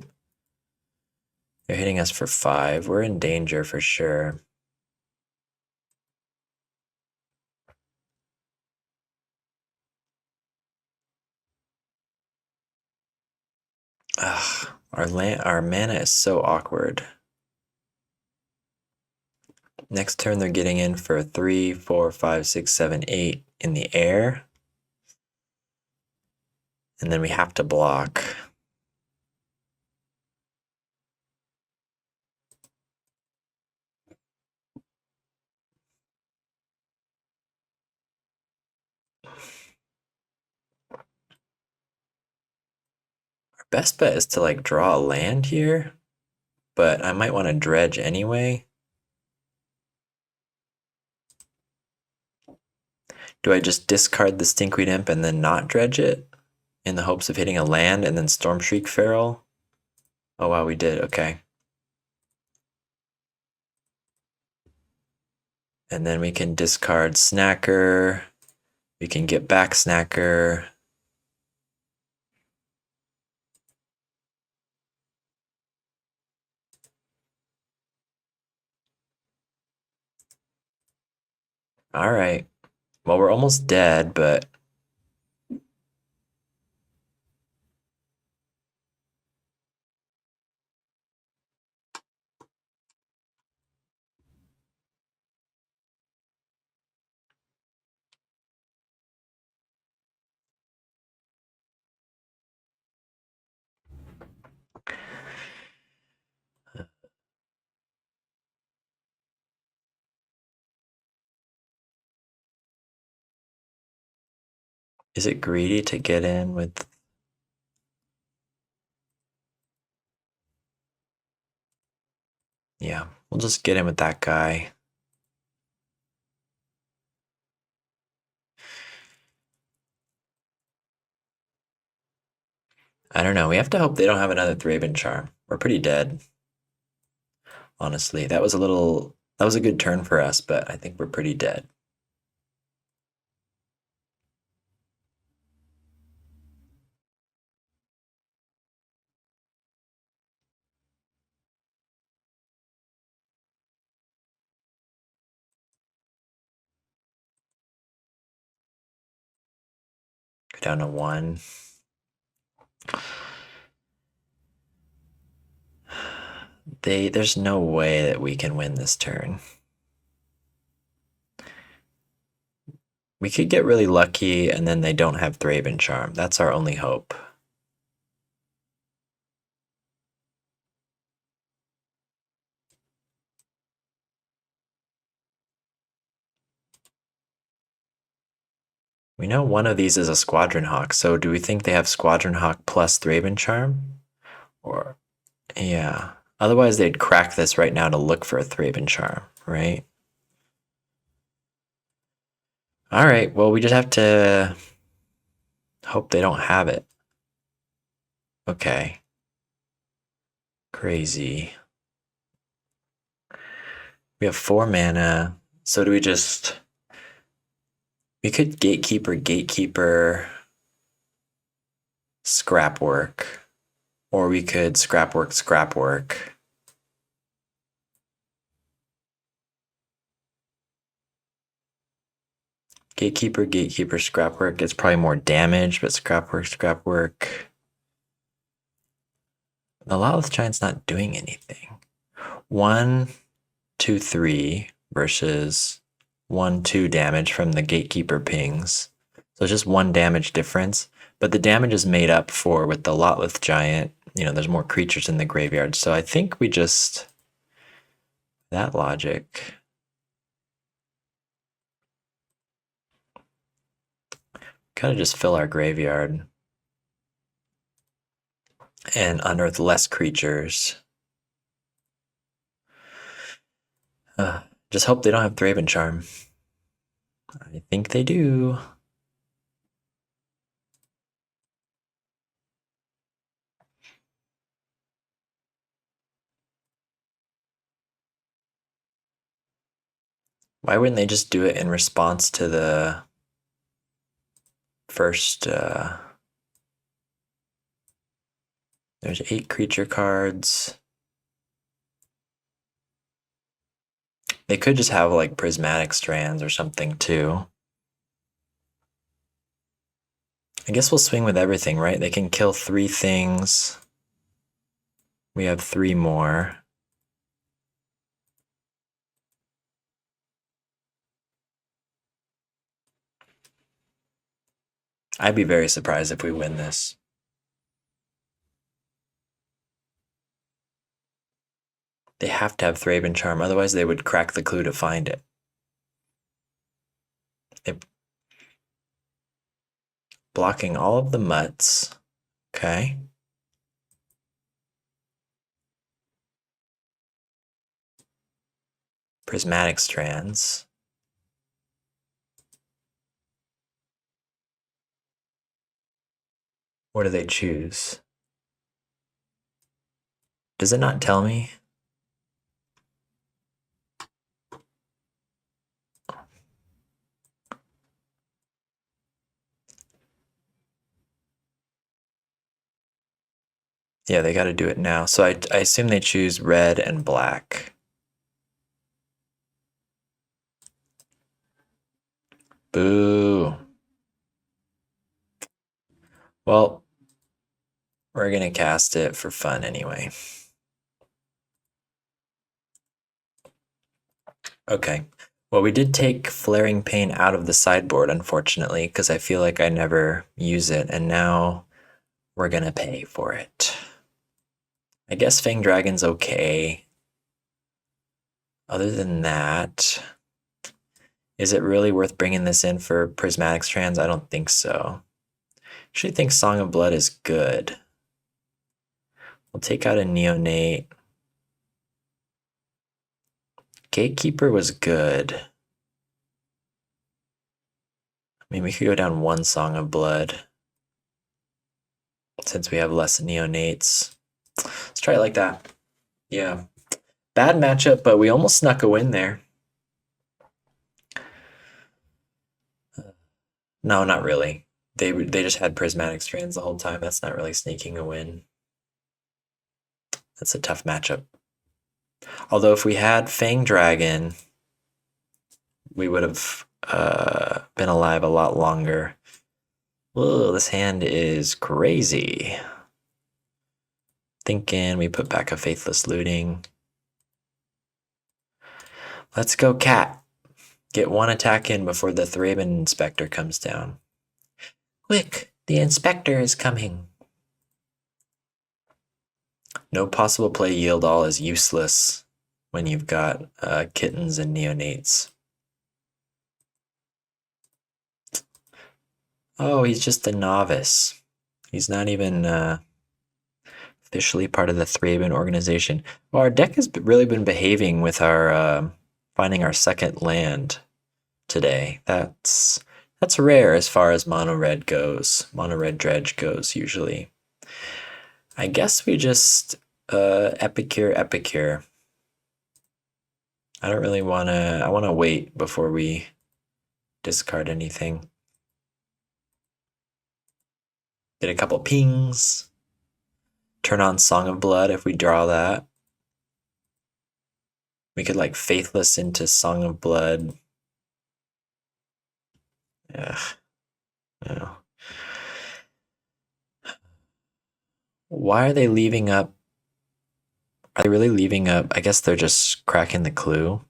They're hitting us for 5. We're in danger for sure. Ugh, our mana is so awkward. Next turn, they're getting in for 3, 4, 5, 6, 7, 8 in the air. And then we have to block. Our best bet is to like draw a land here, but I might want to dredge anyway. Do I just discard the Stinkweed Imp and then not dredge it in the hopes of hitting a land and then Stormshriek Feral? Oh wow, we did, okay. And then we can discard Snacker. We can get back Snacker. All right. Well, we're almost dead, but is it greedy to get in with... Yeah, we'll just get in with that guy. I don't know. We have to hope they don't have another Thraben Charm. We're pretty dead. Honestly, that was a good turn for us, but I think we're pretty dead. Go down to 1. There's no way that we can win this turn. We could get really lucky and then they don't have Thraben Charm. That's our only hope. We know one of these is a Squadron Hawk, so do we think they have Squadron Hawk plus Thraben Charm? Or, yeah. Otherwise they'd crack this right now to look for a Thraben Charm, right? Alright, well we just have to hope they don't have it. Okay. Crazy. We have 4 mana, so do we just... We could Gatekeeper, Scrapwork, or we could Scrapwork. Gatekeeper, Scrapwork gets probably more damage, but Scrapwork. The Lawless Giant's not doing anything. 1, 2, 3 versus 1, 2 damage from the Gatekeeper pings. So it's just 1 damage difference, but the damage is made up for with the Lotleth Giant. You know, there's more creatures in the graveyard, so I think we just... That logic... Gotta just fill our graveyard and unearth less creatures. Just hope they don't have Thraben Charm. I think they do. Why wouldn't they just do it in response to the first... There's 8 creature cards. They could just have like Prismatic Strands or something too. I guess we'll swing with everything, right? They can kill 3 things. We have 3 more. I'd be very surprised if we win this. They have to have Thraben Charm, otherwise they would crack the clue to find it. Blocking all of the mutts. Okay. Prismatic Strands. What do they choose? Does it not tell me? Yeah, they got to do it now. So I assume they choose red and black. Boo. Well, we're going to cast it for fun anyway. Okay. Well, we did take Flaring Pain out of the sideboard, unfortunately, because I feel like I never use it, and now we're going to pay for it. I guess Fang Dragon's okay. Other than that, is it really worth bringing this in for Prismatic Strands? I don't think so. Actually think Song of Blood is good. We'll take out a Neonate. Gatekeeper was good. I mean, we could go down one Song of Blood since we have less Neonates. Let's try it like that. Yeah. Bad matchup, but we almost snuck a win there. No, not really. They just had Prismatic Strands the whole time. That's not really sneaking a win. That's a tough matchup. Although if we had Fang Dragon, we would have been alive a lot longer. Whoa, this hand is crazy. Thinking we put back a Faithless Looting. Let's go, Cat. Get one attack in before the Thraben Inspector comes down. Quick, the Inspector is coming. No possible play yield all is useless when you've got kittens and neonates. Oh, he's just a novice. He's not even officially part of the Thraben organization. Well, our deck has really been behaving with our finding our second land today. That's rare as far as mono red goes. Mono red dredge goes usually. I guess we just epicure. I don't really I want to wait before we discard anything. Get a couple pings. Turn on Song of Blood if we draw that. We could like Faithless into Song of Blood. Yeah. No. Why are they leaving up? Are they really leaving up? I guess they're just cracking the clue.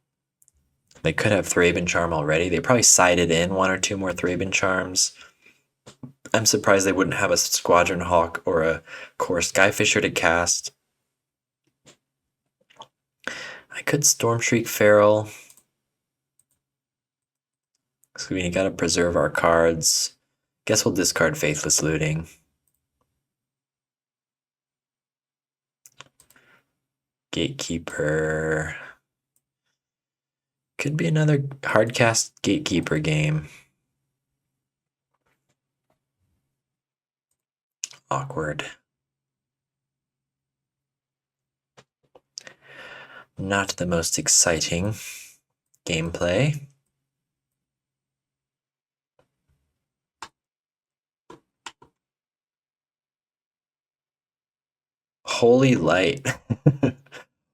They could have Thraben Charm already. They probably sided in one or two more Thraben Charms. I'm surprised they wouldn't have a Squadron Hawk or a Core Skyfisher to cast. I could Stormshriek Feral. So we gotta preserve our cards. Guess we'll discard Faithless Looting. Gatekeeper. Could be another hardcast Gatekeeper game. Awkward. Not the most exciting gameplay. Holy Light.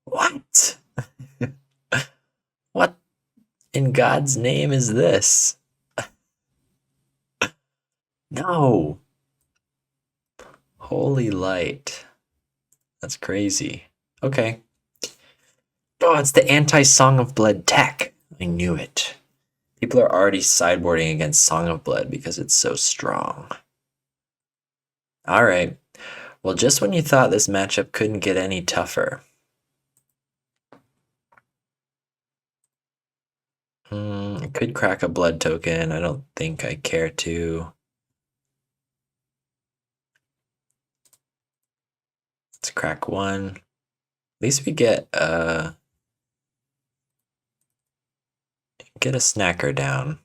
What? What in God's name is this? No. Holy Light. That's crazy. Okay. Oh, it's the anti-Song of Blood tech. I knew it. People are already sideboarding against Song of Blood because it's so strong. All right. Well, just when you thought this matchup couldn't get any tougher. I could crack a blood token. I don't think I care to. Let's crack one. At least we get a snacker down.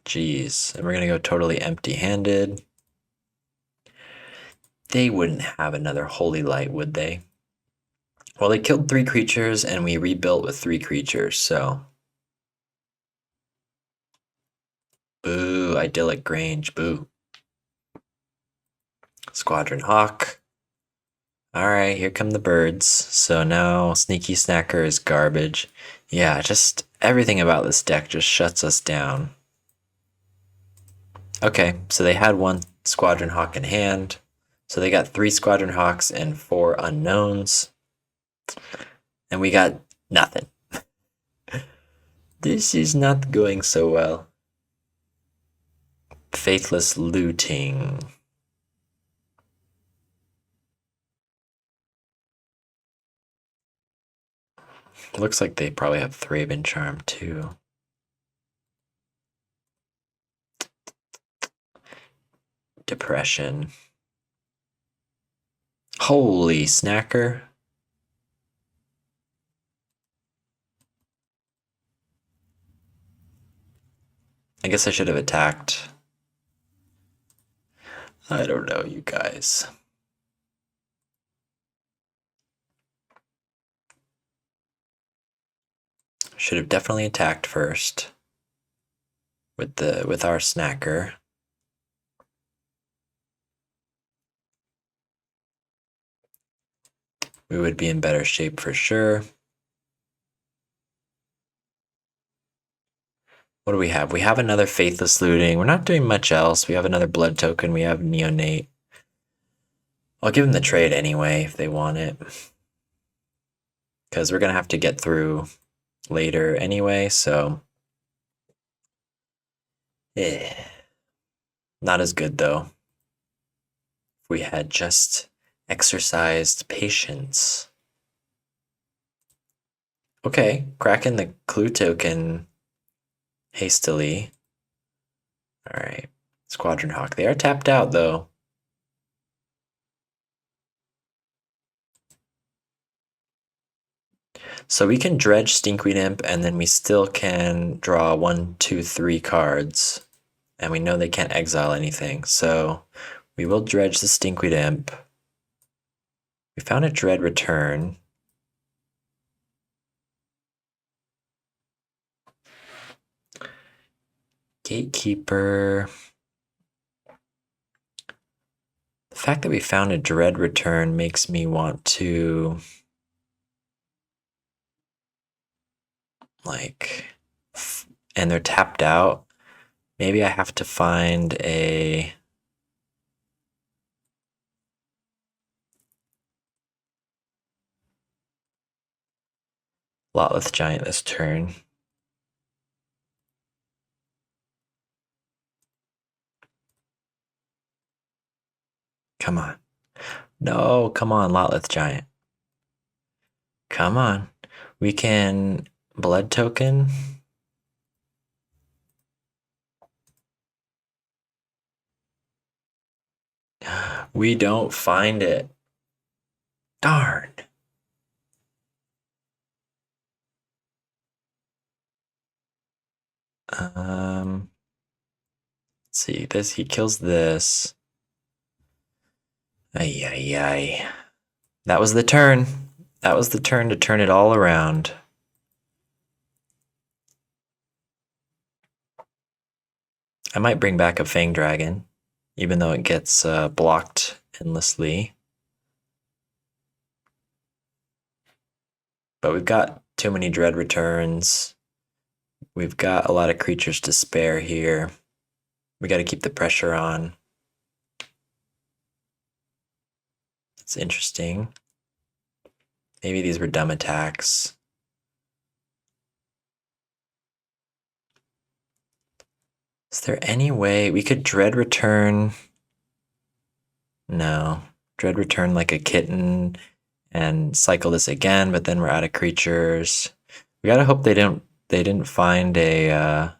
Jeez, and we're gonna go totally empty-handed. They wouldn't have another Holy Light, would they? Well, they killed 3 creatures, and we rebuilt with 3 creatures, so... Boo, Idyllic Grange, boo. Squadron Hawk. Alright, here come the birds. So now Sneaky Snacker is garbage. Yeah, just everything about this deck just shuts us down. Okay, so they had 1 Squadron Hawk in hand. So they got 3 Squadron Hawks and 4 unknowns. And we got nothing. This is not going so well. Faithless Looting. Looks like they probably have Thraben Charm too. Depression. Holy snacker. I guess I should have attacked. I don't know, you guys. Should have definitely attacked first with our snacker. We would be in better shape for sure. What do we have? We have another Faithless Looting. We're not doing much else. We have another Blood Token. We have Neonate. I'll give them the trade anyway if they want it. Because we're going to have to get through later anyway, so... Not as good though. If we had just exercised patience. Okay, cracking the clue token hastily. Alright, Squadron Hawk. They are tapped out though. So we can dredge Stinkweed Imp and then we still can draw 1, 2, 3 cards. And we know they can't exile anything, so we will dredge the Stinkweed Imp. We found a Dread Return. Gatekeeper. The fact that we found a Dread Return makes me want to... and they're tapped out. Maybe I have to find a... Lotleth Giant this turn. Come on. No, come on, Lotleth Giant. Come on. We can Blood Token. We don't find it. Darn. Let's see, this, he kills this. Ay, ay, ay. That was the turn. That was the turn to turn it all around. I might bring back a Fang Dragon, even though it gets blocked endlessly. But we've got too many Dread Returns. We've got a lot of creatures to spare here. We got to keep the pressure on. It's interesting. Maybe these were dumb attacks. Is there any way we could dread return? No. Dread return like a kitten and cycle this again, but then we're out of creatures. We gotta hope they didn't find a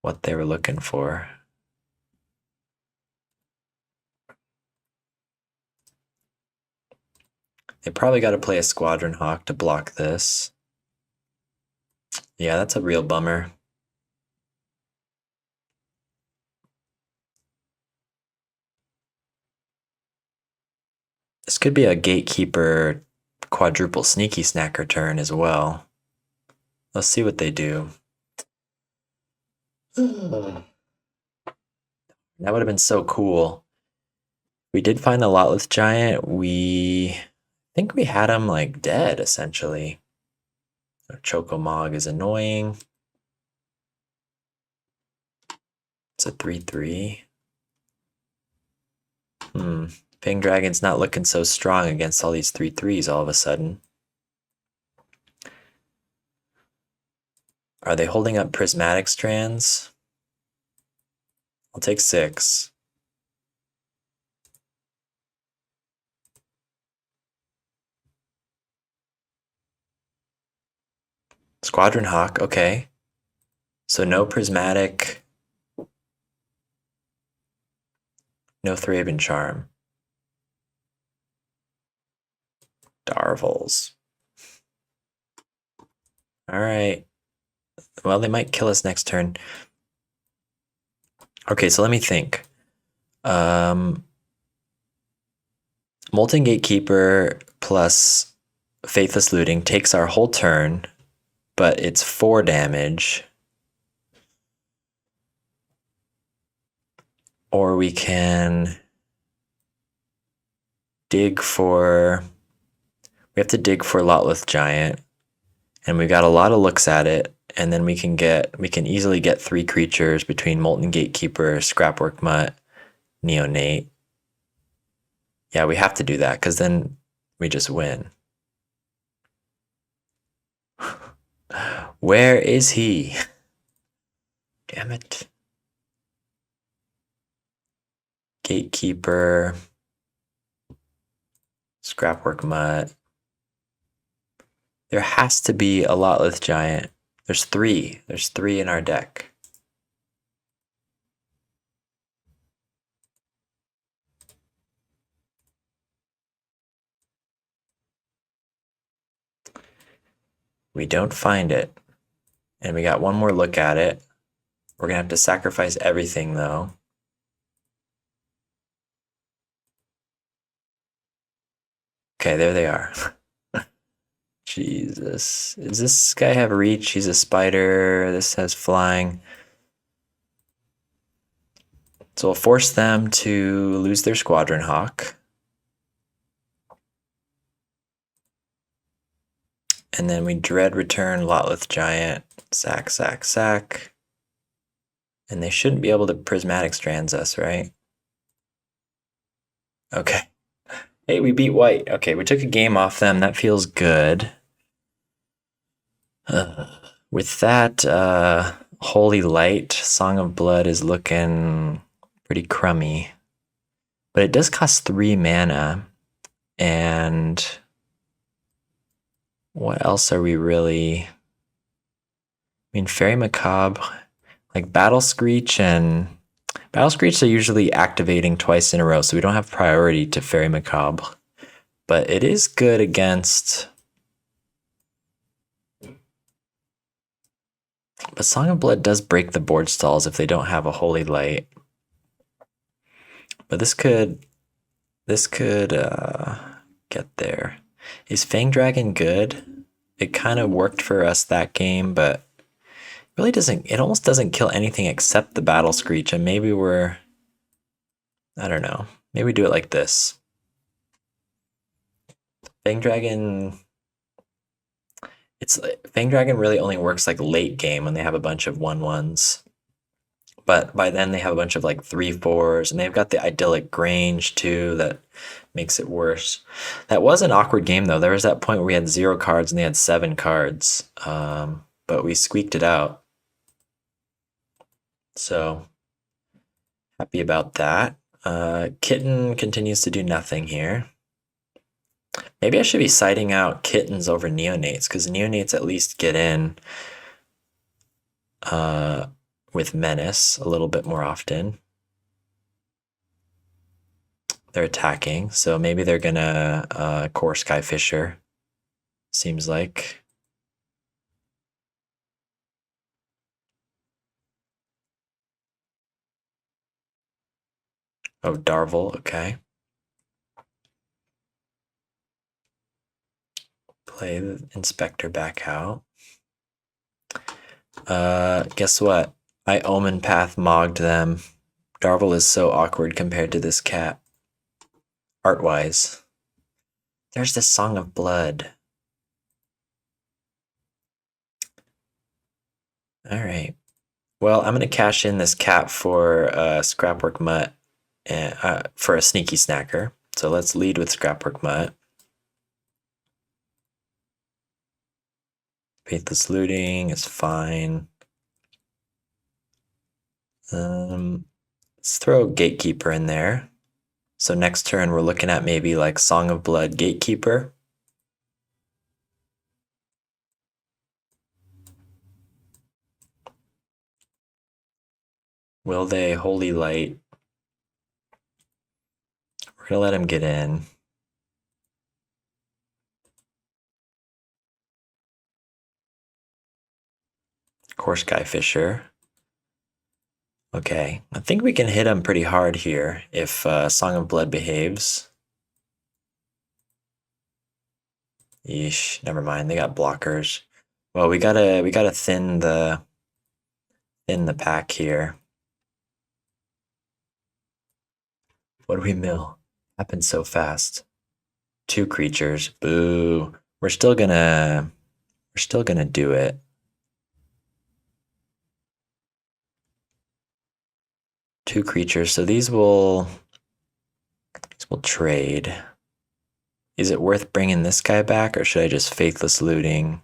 what they were looking for. They probably got to play a Squadron Hawk to block this. Yeah, that's a real bummer. This could be a Gatekeeper quadruple sneaky snacker turn as well. Let's see what they do. That would have been so cool. We did find the Lotless Giant. We think we had him like dead essentially. Chocomog is annoying. It's a 3/3. Fang Dragon's not looking so strong against all these 3/3s all of a sudden. Are they holding up Prismatic Strands? I'll take 6. Squadron Hawk, okay. So no Prismatic, no Thraben Charm. Darvels. Alright. Well, they might kill us next turn. Okay, so let me think. Molten Gatekeeper plus Faithless Looting takes our whole turn, but it's 4 damage. Or we can dig for... We have to dig for Lotless Giant, and we got a lot of looks at it, and then we can easily get 3 creatures between Molten Gatekeeper, Scrapwork Mutt, Neonate. Yeah, we have to do that, because then we just win. Where is he? Damn it. Gatekeeper, Scrapwork Mutt. There has to be a Lotless Giant. There's 3. There's 3 in our deck. We don't find it. And we got one more look at it. We're going to have to sacrifice everything, though. Okay, there they are. Jesus. Does this guy have reach? He's a spider. This has flying. So we'll force them to lose their Squadron Hawk. And then we dread return Lotless Giant. Sack, sack, sack. And they shouldn't be able to Prismatic Strands us, right? Okay. Hey, we beat white. Okay, we took a game off them. That feels good. With that, Holy Light, Song of Blood is looking pretty crummy. But it does cost 3 mana. And what else are we really... I mean, Fairy Macabre, like Battle Screech and... Battle Screech are usually activating twice in a row, so we don't have priority to Fairy Macabre. But it is good against... But Song of Blood does break the board stalls if they don't have a Holy Light. But this could get there. Is Fang Dragon good? It kind of worked for us that game, but it really doesn't. It almost doesn't kill anything except the Battle Screech, and maybe we're... I don't know. Maybe we do it like this. Fang Dragon... Fang Dragon really only works like late game when they have a bunch of 1/1s. But by then they have a bunch of like 3/4s, and they've got the idyllic Grange too that makes it worse. That was an awkward game though. There was that point where we had 0 cards and they had 7 cards, but we squeaked it out. So happy about that. Kitten continues to do nothing here. Maybe I should be siding out kittens over neonates, because neonates at least get in with menace a little bit more often. They're attacking, so maybe they're gonna core Skyfisher, seems like. Oh, Darvel, okay. Play the Inspector back out. Guess what? I Omen Path mogged them. Darvel is so awkward compared to this cat. Art-wise. There's this Song of Blood. Alright. Well, I'm gonna cash in this cat for Scrapwork Mutt and for a Sneaky Snacker. So let's lead with Scrapwork Mutt. Faithless Looting is fine. Let's throw Gatekeeper in there. So next turn we're looking at maybe like Song of Blood Gatekeeper. Will they Holy Light? We're gonna let him get in. Core Skyfisher. Okay, I think we can hit him pretty hard here if Song of Blood behaves. Yeesh, never mind. They got blockers. Well, we gotta thin the pack here. What do we mill? Happened so fast. 2 creatures. Boo. We're still gonna do it. Two creatures. So these will trade. Is it worth bringing this guy back, or should I just Faithless Looting?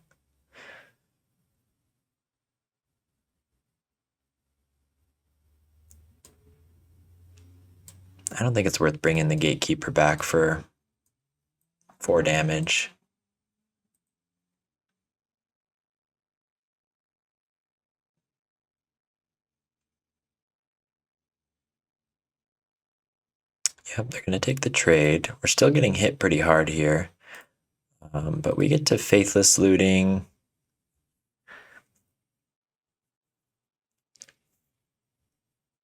I don't think it's worth bringing the Gatekeeper back for 4 damage. Yep, they're going to take the trade. We're still getting hit pretty hard here. But we get to Faithless Looting.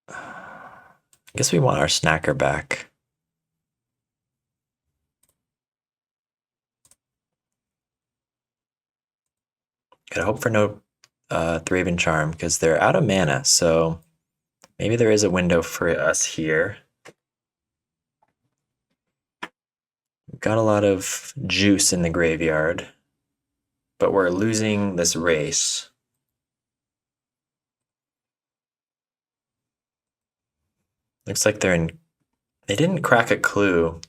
I guess we want our Snacker back. Gotta hope for no Thraven Charm, because they're out of mana, so maybe there is a window for us here. We've got a lot of juice in the graveyard, but we're losing this race. Looks like they didn't crack a clue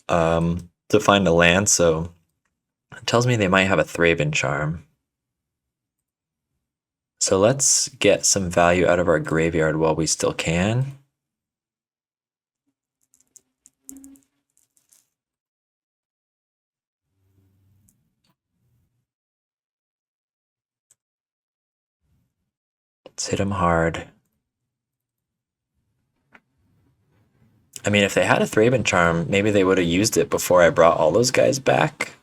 to find a land, so it tells me they might have a Thraven Charm. So let's get some value out of our graveyard while we still can. Let's hit them hard. I mean, if they had a Thraben Charm, maybe they would have used it before I brought all those guys back.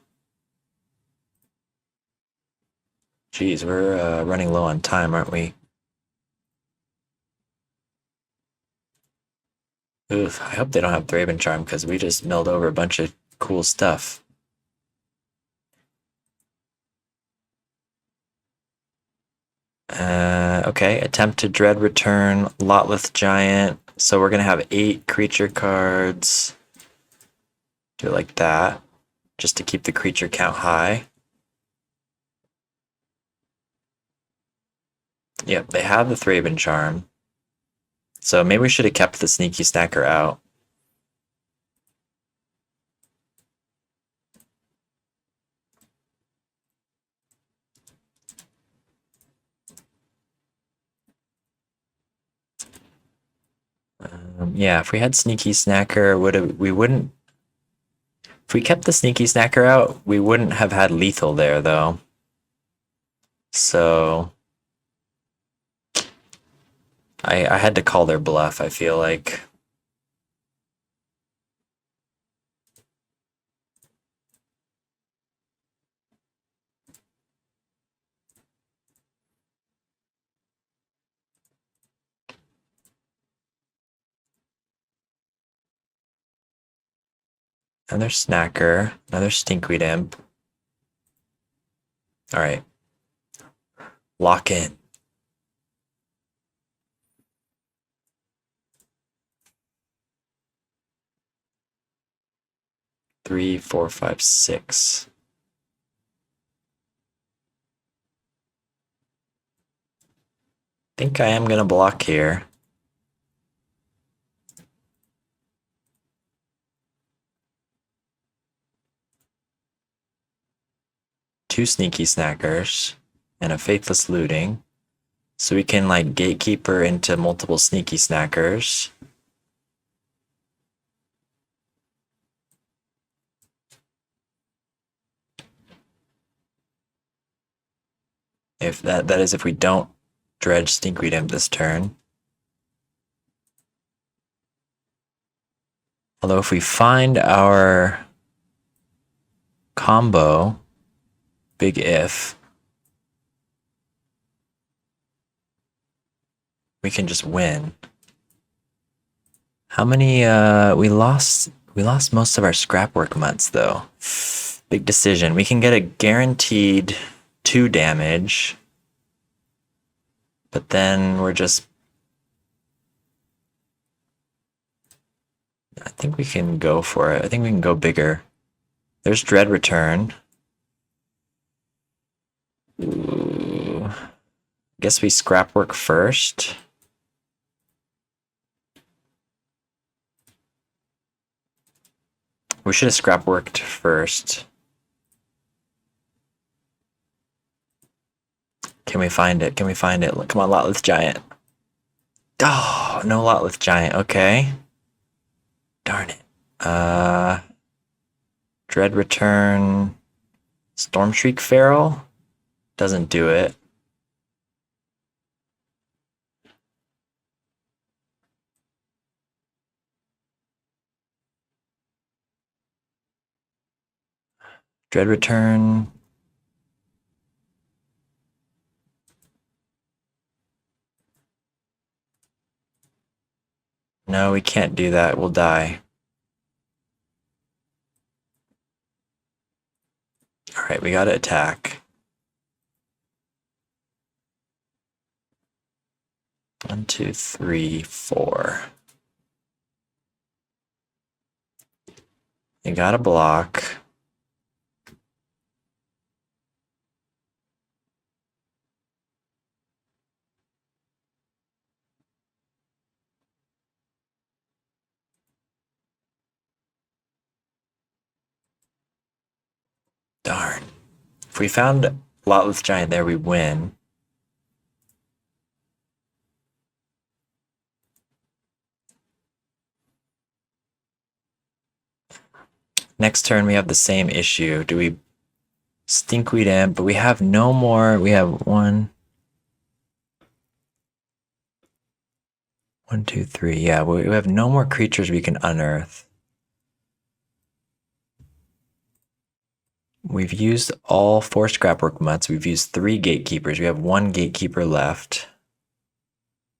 Jeez, we're running low on time, aren't we? Oof, I hope they don't have Thraben Charm, because we just milled over a bunch of cool stuff. Okay, attempt to Dread Return, Lotleth Giant. So we're gonna have 8 creature cards. Do it like that, just to keep the creature count high. Yep, they have the Thraben Charm. So maybe we should have kept the Sneaky Snacker out. Yeah, if we had Sneaky Snacker, we wouldn't. If we kept the Sneaky Snacker out, we wouldn't have had lethal there, though. So I had to call their bluff, I feel like. Another Snacker, another Stinkweed Imp. Alright. Lock in. 3, 4, 5, 6. Think I am gonna block here. Two Sneaky Snackers and a Faithless Looting. So we can like gatekeeper into multiple Sneaky Snackers. If that is if we don't Dredge Stinkweed Imp this turn. Although if we find our combo, big if, we can just win. How many we lost most of our scrapwork months though. Big decision. We can get a guaranteed 2 damage. But then we're just... I think we can go for it. I think we can go bigger. There's Dread Return. Ooh. Guess we scrapwork first. We should have scrapworked first. Can we find it? Can we find it? Come on, Lotleth Giant. Oh, no Lotleth Giant. Okay. Darn it. Dread Return. Stormshriek Feral? Doesn't do it. Dread Return. No, we can't do that. We'll die. Alright, we gotta attack. 1, 2, 3, 4. You gotta block. Darn. If we found Lotleth Giant there, we win. Next turn, we have the same issue. Do we Stinkweed Imp? But we have no more. We have 1, 2, 3. Yeah, we have no more creatures we can unearth. We've used all 4 scrapwork mutts. We've used 3 gatekeepers. We have 1 gatekeeper left.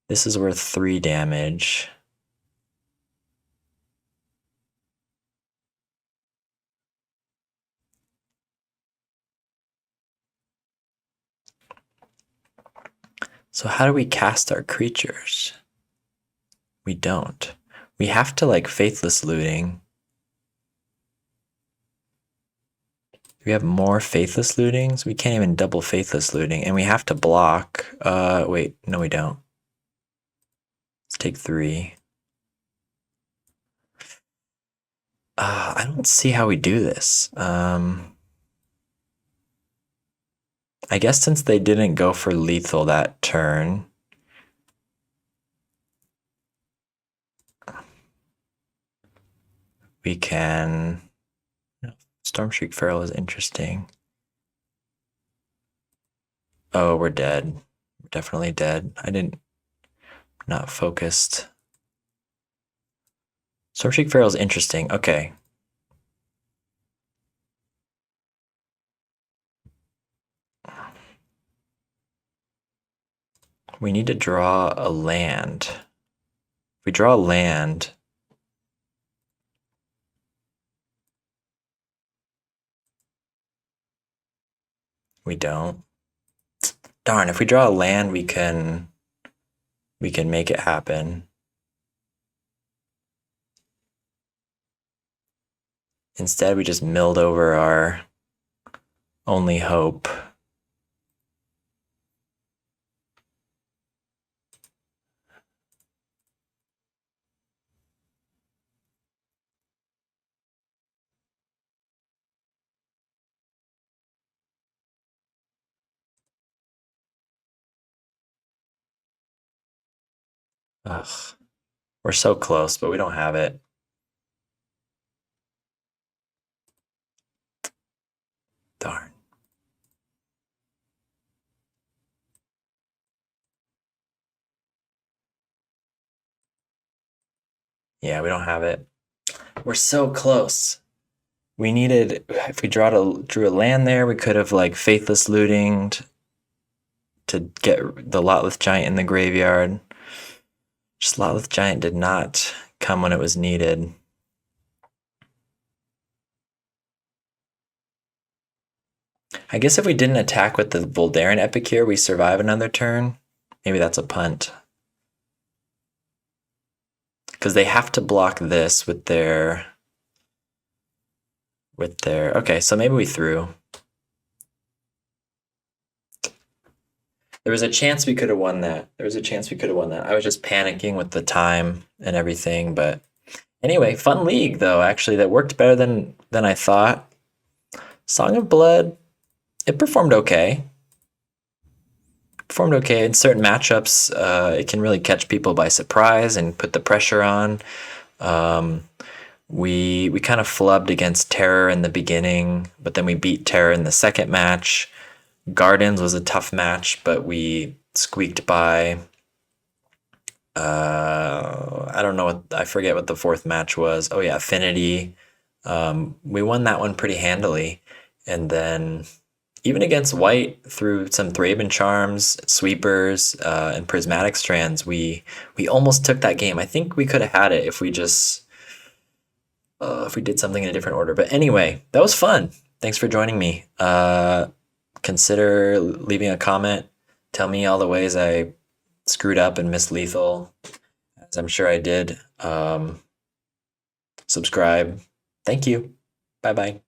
This is worth 3 damage. So how do we cast our creatures? We don't. We have to like Faithless Looting. Do we have more Faithless Lootings? We can't even double Faithless Looting. And we have to block. Wait, no we don't. Let's take 3. I don't see how we do this. I guess since they didn't go for lethal that turn, we can... Stormshriek Feral is interesting. Oh, we're dead. We're definitely dead. I didn't... Not focused. Stormshriek Feral is interesting. Okay. We need to draw a land. If we draw a land... We don't. Darn, if we draw a land, we can make it happen. Instead, we just milled over our only hope. Ugh. We're so close, but we don't have it. Darn. Yeah, we don't have it. We're so close. We needed, if we drew a land there, we could have like Faithless Looting to get the Lotleth Giant in the graveyard. Just Lotleth Giant did not come when it was needed. I guess if we didn't attack with the Voldaren Epicure, we survive another turn. Maybe that's a punt. Because they have to block this with their... Okay, so maybe we threw. There was a chance we could have won that. I was just panicking with the time and everything, but... Anyway, fun league, though, actually. That worked better than I thought. Song of Blood, it performed okay. In certain matchups. It can really catch people by surprise and put the pressure on. We kind of flubbed against Terror in the beginning, but then we beat Terror in the second match. Gardens was a tough match, but we squeaked by. I don't know I forget what the fourth match was. Oh yeah, Affinity. We won that one pretty handily. And then even against White, through some Thraben Charms, Sweepers, and Prismatic Strands, we almost took that game. I think we could have had it if we just if we did something in a different order. But anyway, that was fun. Thanks for joining me. Consider leaving a comment. Tell me all the ways I screwed up and missed lethal, as I'm sure I did. Subscribe. Thank you. Bye-bye.